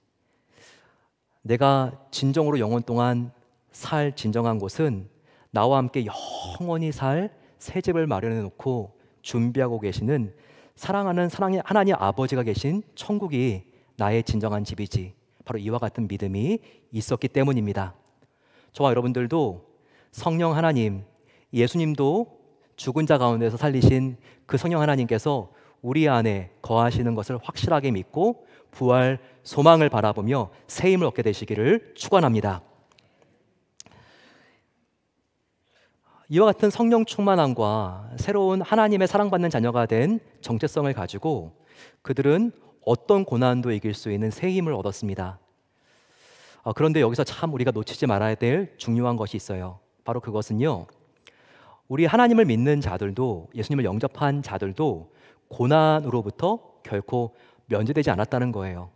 내가 진정으로 영원 동안 살 진정한 곳은 나와 함께 영원히 살 새 집을 마련해 놓고 준비하고 계시는 사랑하는 하나님 아버지가 계신 천국이 나의 진정한 집이지, 바로 이와 같은 믿음이 있었기 때문입니다. 저와 여러분들도 성령 하나님, 예수님도 죽은 자 가운데서 살리신 그 성령 하나님께서 우리 안에 거하시는 것을 확실하게 믿고 부활 소망을 바라보며 새 힘을 얻게 되시기를 축원합니다. 이와 같은 성령 충만함과 새로운 하나님의 사랑받는 자녀가 된 정체성을 가지고 그들은 어떤 고난도 이길 수 있는 새 힘을 얻었습니다. 그런데 여기서 참 우리가 놓치지 말아야 될 중요한 것이 있어요. 바로 그것은요, 우리 하나님을 믿는 자들도, 예수님을 영접한 자들도 고난으로부터 결코 면제되지 않았다는 거예요.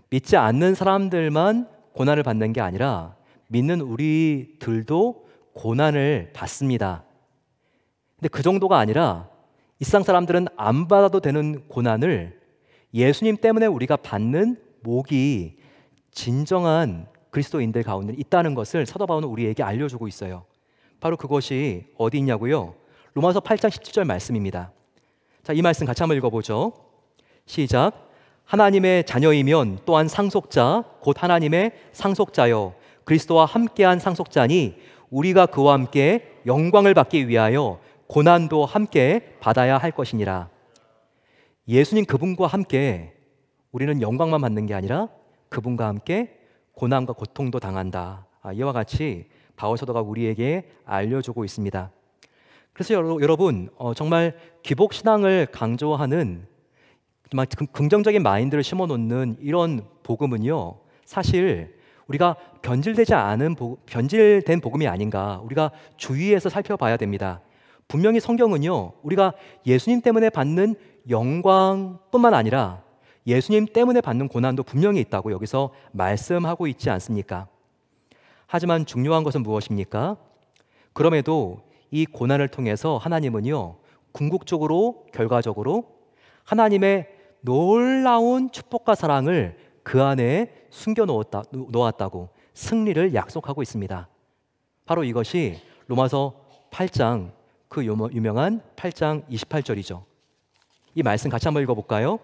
믿지 않는 사람들만 고난을 받는 게 아니라 믿는 우리들도 고난을 받습니다. 근데 그 정도가 아니라 이 세상 사람들은 안 받아도 되는 고난을 예수님 때문에 우리가 받는 목이 진정한 그리스도인들 가운데 있다는 것을 사도 바울은 우리에게 알려주고 있어요. 바로 그것이 어디 있냐고요? 로마서 8장 17절 말씀입니다. 자, 이 말씀 같이 한번 읽어보죠. 시작. 하나님의 자녀이면 또한 상속자 곧 하나님의 상속자여 그리스도와 함께한 상속자니 우리가 그와 함께 영광을 받기 위하여 고난도 함께 받아야 할 것이니라. 예수님 그분과 함께 우리는 영광만 받는 게 아니라 그분과 함께 고난과 고통도 당한다. 이와 같이 바울 사도가 우리에게 알려주고 있습니다. 그래서 여러분 정말 기복 신앙을 강조하는 정말 긍정적인 마인드를 심어놓는 이런 복음은요, 사실 우리가 변질된 복음이 아닌가 우리가 주의해서 살펴봐야 됩니다. 분명히 성경은요, 우리가 예수님 때문에 받는 영광뿐만 아니라 예수님 때문에 받는 고난도 분명히 있다고 여기서 말씀하고 있지 않습니까? 하지만 중요한 것은 무엇입니까? 그럼에도 이 고난을 통해서 하나님은요, 궁극적으로 결과적으로 하나님의 놀라운 축복과 사랑을 그 안에 숨겨 놓았다고 승리를 약속하고 있습니다. 바로 이것이 로마서 8장 그 유명한 8장 28절이죠. 이 말씀 같이 한번 읽어볼까요?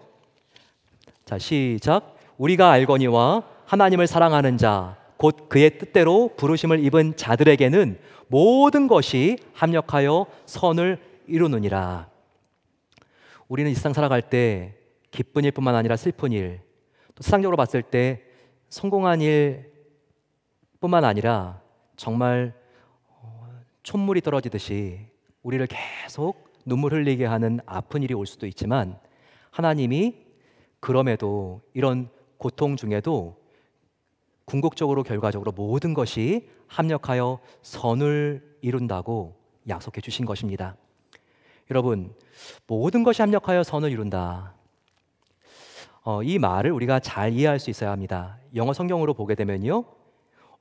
자, 시작. 우리가 알거니와 하나님을 사랑하는 자 곧 그의 뜻대로 부르심을 입은 자들에게는 모든 것이 합력하여 선을 이루느니라. 우리는 일상 살아갈 때 기쁜 일뿐만 아니라 슬픈 일, 또 세상적으로 봤을 때 성공한 일뿐만 아니라 정말 촛물이 떨어지듯이 우리를 계속 눈물 흘리게 하는 아픈 일이 올 수도 있지만 하나님이 그럼에도 이런 고통 중에도 궁극적으로 결과적으로 모든 것이 합력하여 선을 이룬다고 약속해 주신 것입니다. 여러분, 모든 것이 합력하여 선을 이룬다. 이 말을 우리가 잘 이해할 수 있어야 합니다. 영어 성경으로 보게 되면요,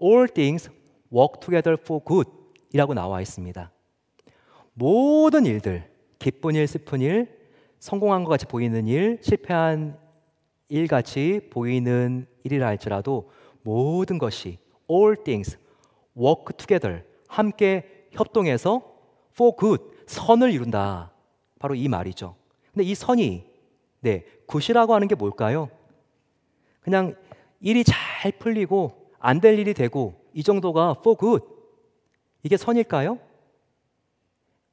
All things work together for good 이라고 나와 있습니다. 모든 일들, 기쁜 일, 슬픈 일, 성공한 것 같이 보이는 일, 실패한 일 같이 보이는 일이라 할지라도 모든 것이 all things work together 함께 협동해서 for good 선을 이룬다. 바로 이 말이죠. 근데 이 선이 굿이라고 하는 게 뭘까요? 그냥 일이 잘 풀리고 안 될 일이 되고 이 정도가 for good 이게 선일까요?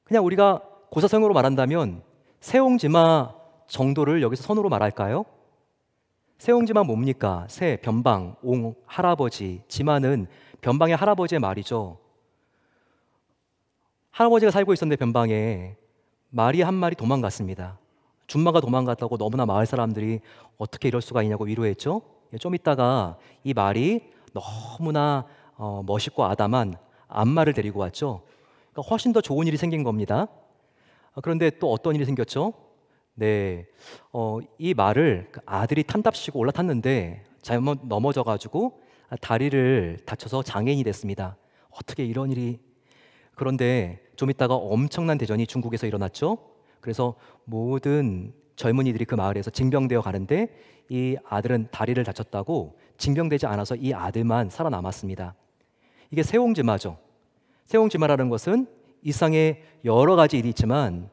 그냥 우리가 고사성어로 말한다면 새옹지마 정도를 여기서 선으로 말할까요? 새옹지마 뭡니까? 새, 변방, 옹, 할아버지. 지마는 변방의 할아버지의 말이죠. 할아버지가 살고 있었는데 변방에 말이 한 마리 도망갔습니다. 준마가 도망갔다고 너무나 마을 사람들이 어떻게 이럴 수가 있냐고 위로했죠. 좀 있다가 이 말이 너무나 멋있고 아담한 암말을 데리고 왔죠. 그러니까 훨씬 더 좋은 일이 생긴 겁니다. 그런데 또 어떤 일이 생겼죠? 이 말을 아들이 탄답시고 올라탔는데 잘못 넘어져가지고 다리를 다쳐서 장애인이 됐습니다. 어떻게 이런 일이. 그런데 좀 있다가 엄청난 대전이 중국에서 일어났죠. 그래서 모든 젊은이들이 그 마을에서 징병되어 가는데 이 아들은 다리를 다쳤다고 징병되지 않아서 이 아들만 살아남았습니다. 이게 세옹지마죠. 세옹지마라는 것은 일상에 여러 가지 일이 있지만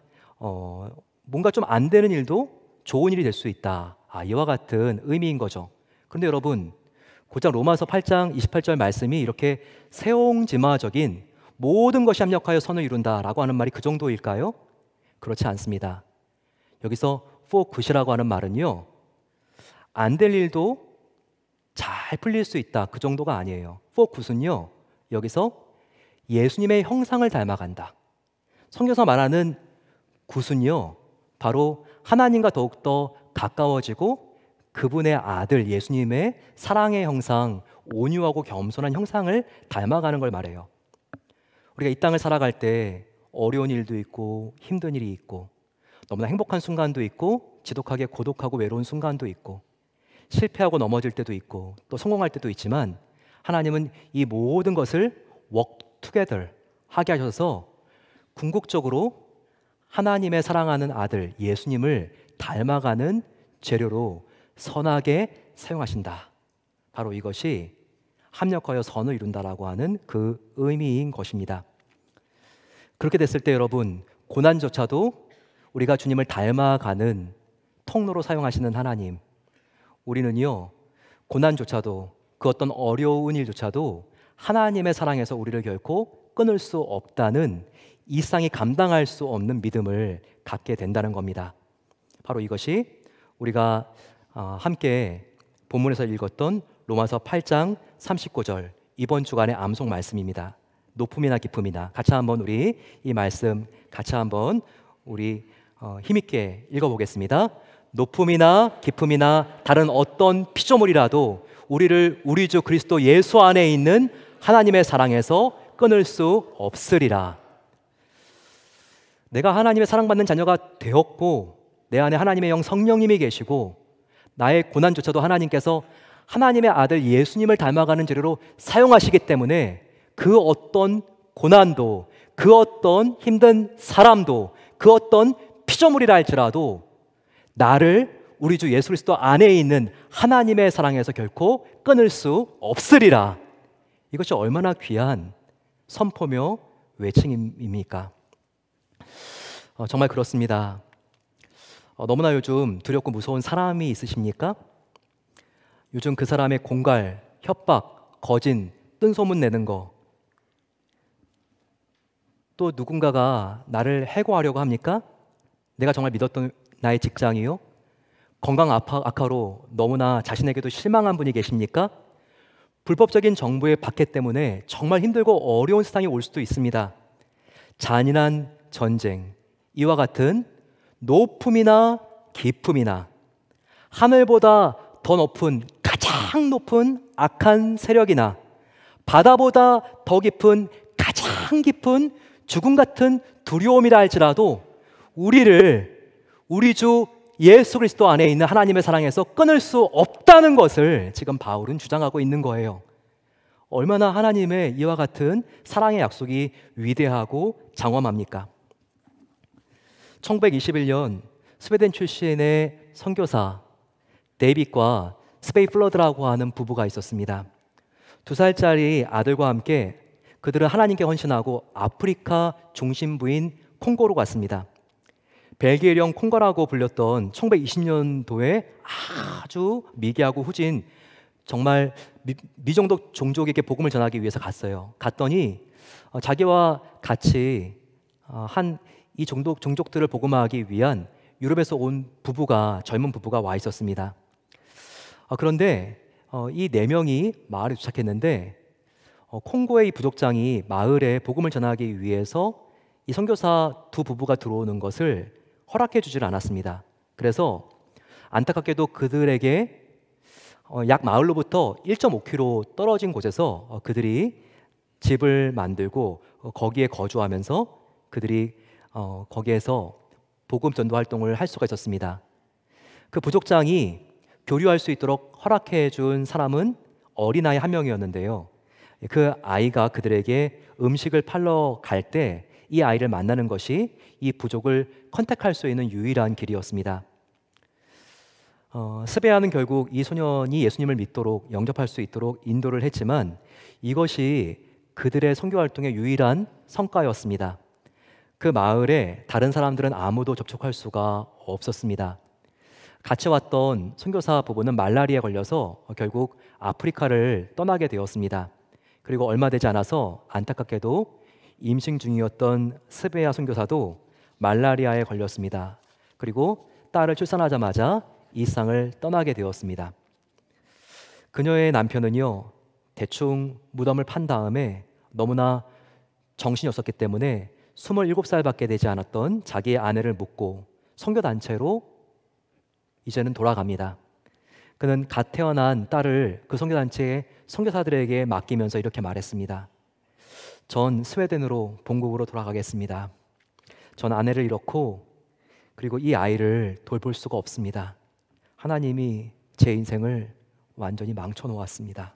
뭔가 좀 안 되는 일도 좋은 일이 될 수 있다. 이와 같은 의미인 거죠. 그런데 여러분, 고작 로마서 8장 28절 말씀이 이렇게 세옹지마적인 모든 것이 합력하여 선을 이룬다라고 하는 말이 그 정도일까요? 그렇지 않습니다. 여기서 for good이라고 하는 말은요, 안 될 일도 잘 풀릴 수 있다 그 정도가 아니에요. for good은요, 여기서 예수님의 형상을 닮아간다. 성경에서 말하는 굿은요, 바로 하나님과 더욱더 가까워지고 그분의 아들 예수님의 사랑의 형상, 온유하고 겸손한 형상을 닮아가는 걸 말해요. 우리가 이 땅을 살아갈 때 어려운 일도 있고 힘든 일이 있고 너무나 행복한 순간도 있고 지독하게 고독하고 외로운 순간도 있고 실패하고 넘어질 때도 있고 또 성공할 때도 있지만 하나님은 이 모든 것을 work together 하게 하셔서 궁극적으로 하나님의 사랑하는 아들 예수님을 닮아가는 재료로 선하게 사용하신다. 바로 이것이 합력하여 선을 이룬다라고 하는 그 의미인 것입니다. 그렇게 됐을 때 여러분, 고난조차도 우리가 주님을 닮아가는 통로로 사용하시는 하나님, 우리는요, 고난조차도 그 어떤 어려운 일조차도 하나님의 사랑에서 우리를 결코 끊을 수 없다는 이 세상이 감당할 수 없는 믿음을 갖게 된다는 겁니다. 바로 이것이 우리가 함께 본문에서 읽었던 로마서 8장 39절 이번 주간의 암송 말씀입니다. 높음이나 기쁨이나 같이 한번 우리 이 말씀 같이 한번 우리 힘있게 읽어보겠습니다. 높음이나 기쁨이나 다른 어떤 피조물이라도 우리를 우리 주 그리스도 예수 안에 있는 하나님의 사랑에서 끊을 수 없으리라. 내가 하나님의 사랑받는 자녀가 되었고 내 안에 하나님의 영 성령님이 계시고 나의 고난조차도 하나님께서 하나님의 아들 예수님을 닮아가는 재료로 사용하시기 때문에 그 어떤 고난도, 그 어떤 힘든 사람도, 그 어떤 피조물이라 할지라도 나를 우리 주 예수 그리스도 안에 있는 하나님의 사랑에서 결코 끊을 수 없으리라. 이것이 얼마나 귀한 선포며 외침입니까? 정말 그렇습니다. 너무나 요즘 두렵고 무서운 사람이 있으십니까? 요즘 그 사람의 공갈, 협박, 거짓, 뜬소문 내는 거, 또 누군가가 나를 해고하려고 합니까? 내가 정말 믿었던 나의 직장이요? 건강 악화로 너무나 자신에게도 실망한 분이 계십니까? 불법적인 정부의 박해 때문에 정말 힘들고 어려운 세상이 올 수도 있습니다. 잔인한 전쟁, 이와 같은 높음이나 기쁨이나 하늘보다 더 높은 가장 높은 악한 세력이나 바다보다 더 깊은 가장 깊은 죽음 같은 두려움이라 할지라도 우리를 우리 주 예수 그리스도 안에 있는 하나님의 사랑에서 끊을 수 없다는 것을 지금 바울은 주장하고 있는 거예요. 얼마나 하나님의 이와 같은 사랑의 약속이 위대하고 장엄합니까? 1921년 스웨덴 출신의 선교사 데이빗과 스페이 플러드라고 하는 부부가 있었습니다. 2살짜리 아들과 함께 그들은 하나님께 헌신하고 아프리카 중심부인 콩고로 갔습니다. 벨기에령 콩고라고 불렸던 1920년도에 아주 미개하고 후진 정말 미종족 종족에게 복음을 전하기 위해서 갔어요. 갔더니 자기와 같이 이 종족들을 복음화하기 위한 유럽에서 온 젊은 부부가 와 있었습니다. 그런데 이 4명이 마을에 도착했는데 콩고의 이 부족장이 마을에 복음을 전하기 위해서 이 선교사 2 부부가 들어오는 것을 허락해 주질 않았습니다. 그래서 안타깝게도 그들에게 약 마을로부터 1.5km 떨어진 곳에서 그들이 집을 만들고 거기에 거주하면서 그들이 거기에서 복음 전도 활동을 할 수가 있었습니다. 그 부족장이 교류할 수 있도록 허락해 준 사람은 어린아이 1명이었는데요. 그 아이가 그들에게 음식을 팔러 갈 때 이 아이를 만나는 것이 이 부족을 컨택할 수 있는 유일한 길이었습니다. 스베아는 결국 이 소년이 예수님을 믿도록 영접할 수 있도록 인도를 했지만 이것이 그들의 선교 활동의 유일한 성과였습니다. 그 마을에 다른 사람들은 아무도 접촉할 수가 없었습니다. 같이 왔던 선교사 부부는 말라리아에 걸려서 결국 아프리카를 떠나게 되었습니다. 그리고 얼마 되지 않아서 안타깝게도 임신 중이었던 스베아 선교사도 말라리아에 걸렸습니다. 그리고 딸을 출산하자마자 이 세상을 떠나게 되었습니다. 그녀의 남편은요, 대충 무덤을 판 다음에 너무나 정신이 없었기 때문에 27살밖에 되지 않았던 자기의 아내를 묻고 선교단체로 이제는 돌아갑니다. 그는 갓 태어난 딸을 그 선교단체의 선교사들에게 맡기면서 이렇게 말했습니다. 전 스웨덴으로 본국으로 돌아가겠습니다. 전 아내를 잃었고 그리고 이 아이를 돌볼 수가 없습니다. 하나님이 제 인생을 완전히 망쳐놓았습니다.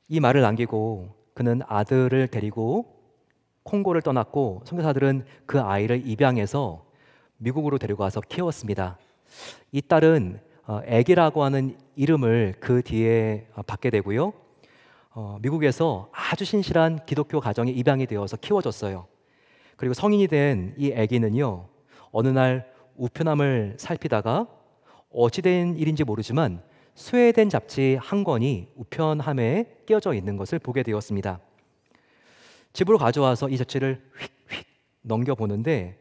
이 말을 남기고 그는 아들을 데리고 콩고를 떠났고 선교사들은 그 아이를 입양해서 미국으로 데려가서 키웠습니다. 이 딸은 애기라고 하는 이름을 그 뒤에 받게 되고요. 미국에서 아주 신실한 기독교 가정에 입양이 되어서 키워졌어요. 그리고 성인이 된 이 아기는요, 어느 날 우편함을 살피다가 어찌된 일인지 모르지만 스웨덴 잡지 한 권이 우편함에 끼어져 있는 것을 보게 되었습니다. 집으로 가져와서 이 잡지를 휙휙 넘겨보는데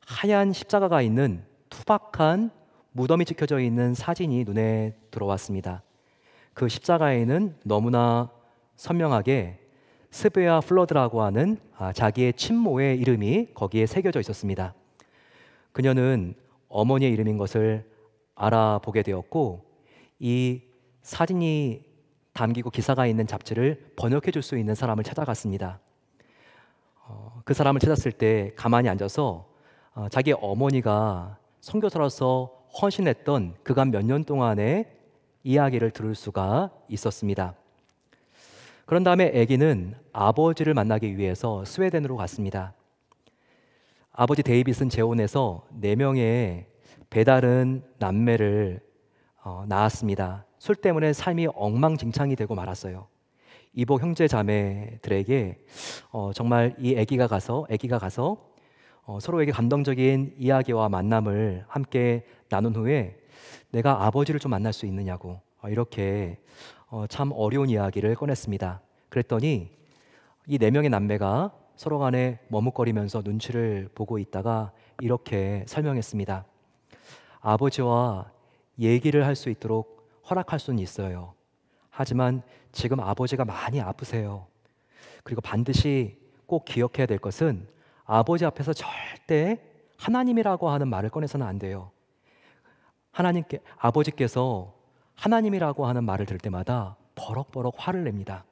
하얀 십자가가 있는 투박한 무덤이 찍혀져 있는 사진이 눈에 들어왔습니다. 그 십자가에는 너무나 선명하게 스베아 플러드라고 하는 자기의 친모의 이름이 거기에 새겨져 있었습니다. 그녀는 어머니의 이름인 것을 알아보게 되었고 이 사진이 담기고 기사가 있는 잡지를 번역해 줄 수 있는 사람을 찾아갔습니다. 그 사람을 찾았을 때 가만히 앉아서 자기 어머니가 선교사로서 헌신했던 그간 몇 년 동안의 이야기를 들을 수가 있었습니다. 그런 다음에 아기는 아버지를 만나기 위해서 스웨덴으로 갔습니다. 아버지 데이빗은 재혼해서 4명의 배다른 남매를 낳았습니다. 술 때문에 삶이 엉망진창이 되고 말았어요. 이복 형제 자매들에게 정말 이 아기가 가서 서로에게 감동적인 이야기와 만남을 함께 나눈 후에 내가 아버지를 좀 만날 수 있느냐고 이렇게 참 어려운 이야기를 꺼냈습니다. 그랬더니 이 4명의 남매가 서로 간에 머뭇거리면서 눈치를 보고 있다가 이렇게 설명했습니다. 아버지와 얘기를 할 수 있도록 허락할 수는 있어요. 하지만 지금 아버지가 많이 아프세요. 그리고 반드시 꼭 기억해야 될 것은 아버지 앞에서 절대 하나님이라고 하는 말을 꺼내서는 안 돼요. 아버지께서 하나님이라고 하는 말을 들을 때마다 버럭버럭 화를 냅니다.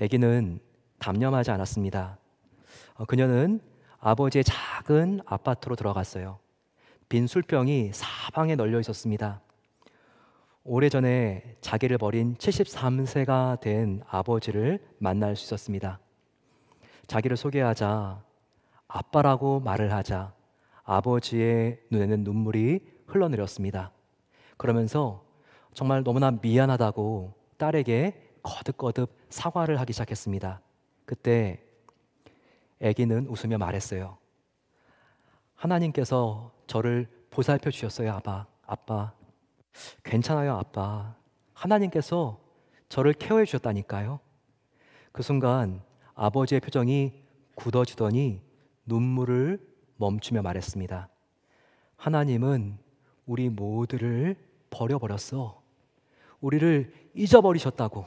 아기는 담념하지 않았습니다. 그녀는 아버지의 작은 아파트로 들어갔어요. 빈 술병이 사방에 널려 있었습니다. 오래전에 자기를 버린 73세가 된 아버지를 만날 수 있었습니다. 자기를 소개하자, 아빠라고 말을 하자 아버지의 눈에는 눈물이 흘러내렸습니다. 그러면서 정말 너무나 미안하다고 딸에게 거듭거듭 사과를 하기 시작했습니다. 그때 아기는 웃으며 말했어요. 하나님께서 저를 보살펴 주셨어요, 아빠. 괜찮아요, 아빠. 하나님께서 저를 케어해 주셨다니까요. 그 순간 아버지의 표정이 굳어지더니 눈물을 멈추며 말했습니다. 하나님은 우리 모두를 버려버렸어. 우리를 잊어버리셨다고.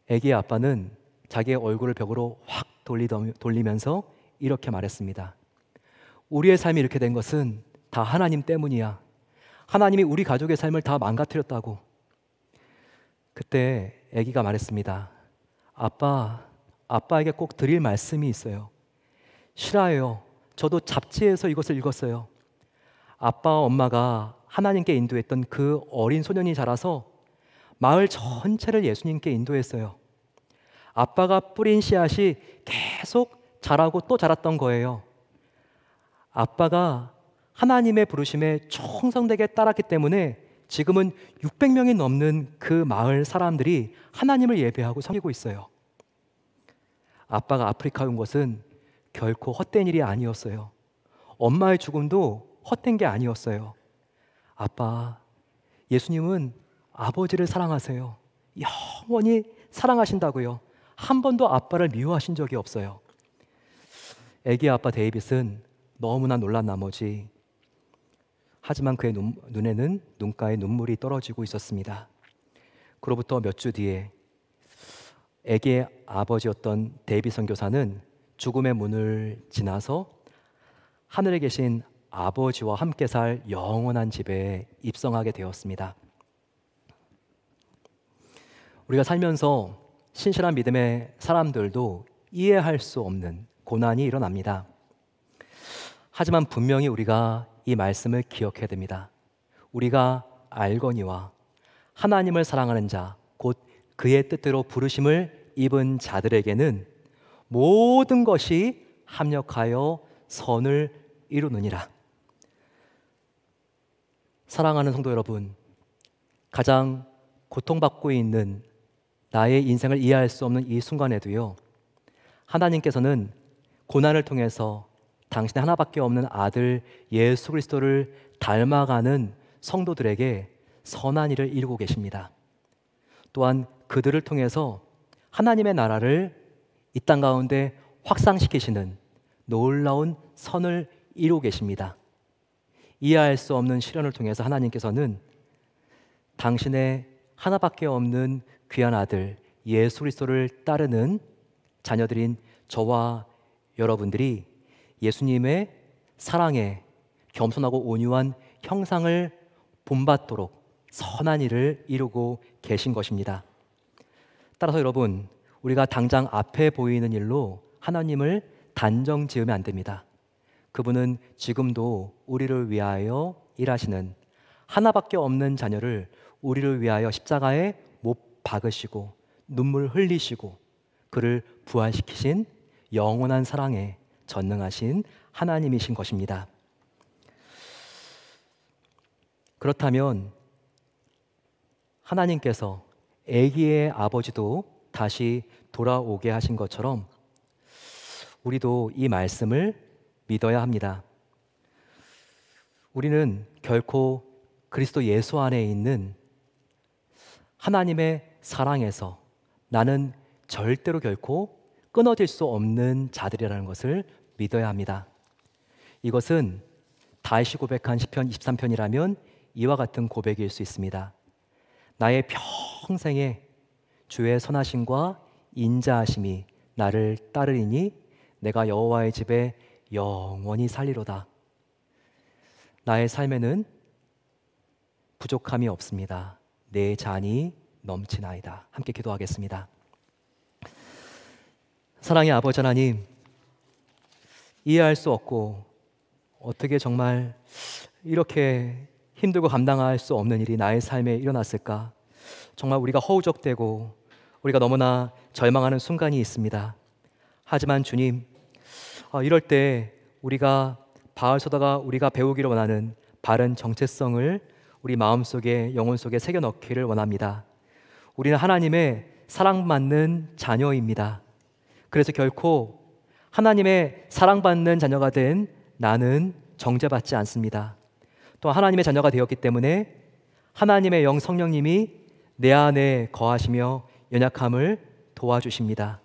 아기의 아빠는 자기의 얼굴을 벽으로 확 돌리면서 이렇게 말했습니다. 우리의 삶이 이렇게 된 것은 다 하나님 때문이야. 하나님이 우리 가족의 삶을 다 망가뜨렸다고. 그때 아기가 말했습니다. 아빠에게 꼭 드릴 말씀이 있어요. 실화예요. 저도 잡지에서 이것을 읽었어요. 아빠와 엄마가 하나님께 인도했던 그 어린 소년이 자라서 마을 전체를 예수님께 인도했어요. 아빠가 뿌린 씨앗이 계속 자라고 또 자랐던 거예요. 아빠가 하나님의 부르심에 충성되게 따랐기 때문에 지금은 600명이 넘는 그 마을 사람들이 하나님을 예배하고 섬기고 있어요. 아빠가 아프리카에 온 것은 결코 헛된 일이 아니었어요. 엄마의 죽음도 헛된 게 아니었어요. 아빠, 예수님은 아버지를 사랑하세요. 영원히 사랑하신다고요. 한 번도 아빠를 미워하신 적이 없어요. 아기 아빠 데이빗은 너무나 놀란 나머지 하지만 그의 눈에는 눈가에 눈물이 떨어지고 있었습니다. 그로부터 몇 주 뒤에 아기의 아버지였던 데이빗 선교사는 죽음의 문을 지나서 하늘에 계신 아버지와 함께 살 영원한 집에 입성하게 되었습니다. 우리가 살면서 신실한 믿음의 사람들도 이해할 수 없는 고난이 일어납니다. 하지만 분명히 우리가 이 말씀을 기억해야 됩니다. 우리가 알거니와 하나님을 사랑하는 자, 곧 그의 뜻대로 부르심을 입은 자들에게는 모든 것이 합력하여 선을 이루느니라. 사랑하는 성도 여러분, 가장 고통받고 있는 나의 인생을 이해할 수 없는 이 순간에도요, 하나님께서는 고난을 통해서 당신의 하나밖에 없는 아들 예수 그리스도를 닮아가는 성도들에게 선한 일을 이루고 계십니다. 또한 그들을 통해서 하나님의 나라를 이 땅 가운데 확산시키시는 놀라운 선을 이루고 계십니다. 이해할 수 없는 시련을 통해서 하나님께서는 당신의 하나밖에 없는 귀한 아들 예수 그리스도를 따르는 자녀들인 저와 여러분들이 예수님의 사랑에 겸손하고 온유한 형상을 본받도록 선한 일을 이루고 계신 것입니다. 따라서 여러분, 우리가 당장 앞에 보이는 일로 하나님을 단정 지으면 안 됩니다. 그분은 지금도 우리를 위하여 일하시는, 하나밖에 없는 자녀를 우리를 위하여 십자가에 못 박으시고 눈물 흘리시고 그를 부활시키신 영원한 사랑에 전능하신 하나님이신 것입니다. 그렇다면 하나님께서 아기의 아버지도 다시 돌아오게 하신 것처럼 우리도 이 말씀을 믿어야 합니다. 우리는 결코 그리스도 예수 안에 있는 하나님의 사랑에서 나는 절대로 결코 끊어질 수 없는 자들이라는 것을 믿어야 합니다. 이것은 다윗이 고백한 시편 23편이라면 이와 같은 고백일 수 있습니다. 나의 평생에 주의 선하심과 인자하심이 나를 따르리니 내가 여호와의 집에 영원히 살리로다. 나의 삶에는 부족함이 없습니다. 내 잔이 넘치나이다. 함께 기도하겠습니다. 사랑의 아버지 하나님, 이해할 수 없고 어떻게 정말 이렇게 힘들고 감당할 수 없는 일이 나의 삶에 일어났을까? 정말 우리가 허우적대고 우리가 너무나 절망하는 순간이 있습니다. 하지만 주님, 이럴 때 우리가 바알소다가 우리가 배우기를 원하는 바른 정체성을 우리 마음속에, 영혼 속에 새겨 넣기를 원합니다. 우리는 하나님의 사랑받는 자녀입니다. 그래서 결코 하나님의 사랑받는 자녀가 된 나는 정죄받지 않습니다. 또 하나님의 자녀가 되었기 때문에 하나님의 영 성령님이 내 안에 거하시며 연약함을 도와주십니다.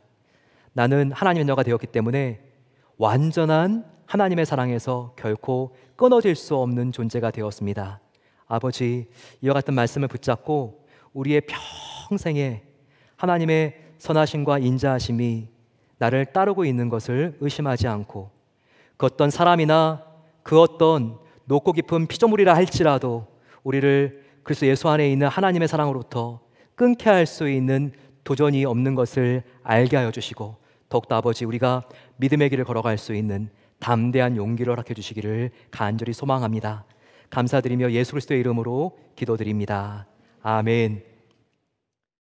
나는 하나님의 자녀가 되었기 때문에 완전한 하나님의 사랑에서 결코 끊어질 수 없는 존재가 되었습니다. 아버지, 이와 같은 말씀을 붙잡고 우리의 평생에 하나님의 선하심과 인자하심이 나를 따르고 있는 것을 의심하지 않고 그 어떤 사람이나 그 어떤 높고 깊은 피조물이라 할지라도 우리를 그리스도 예수 안에 있는 하나님의 사랑으로부터 끊게 할 수 있는 도전이 없는 것을 알게 하여 주시고 더욱더 아버지, 우리가 믿음의 길을 걸어갈 수 있는 담대한 용기를 허락해 주시기를 간절히 소망합니다. 감사드리며 예수 그리스도의 이름으로 기도드립니다. 아멘.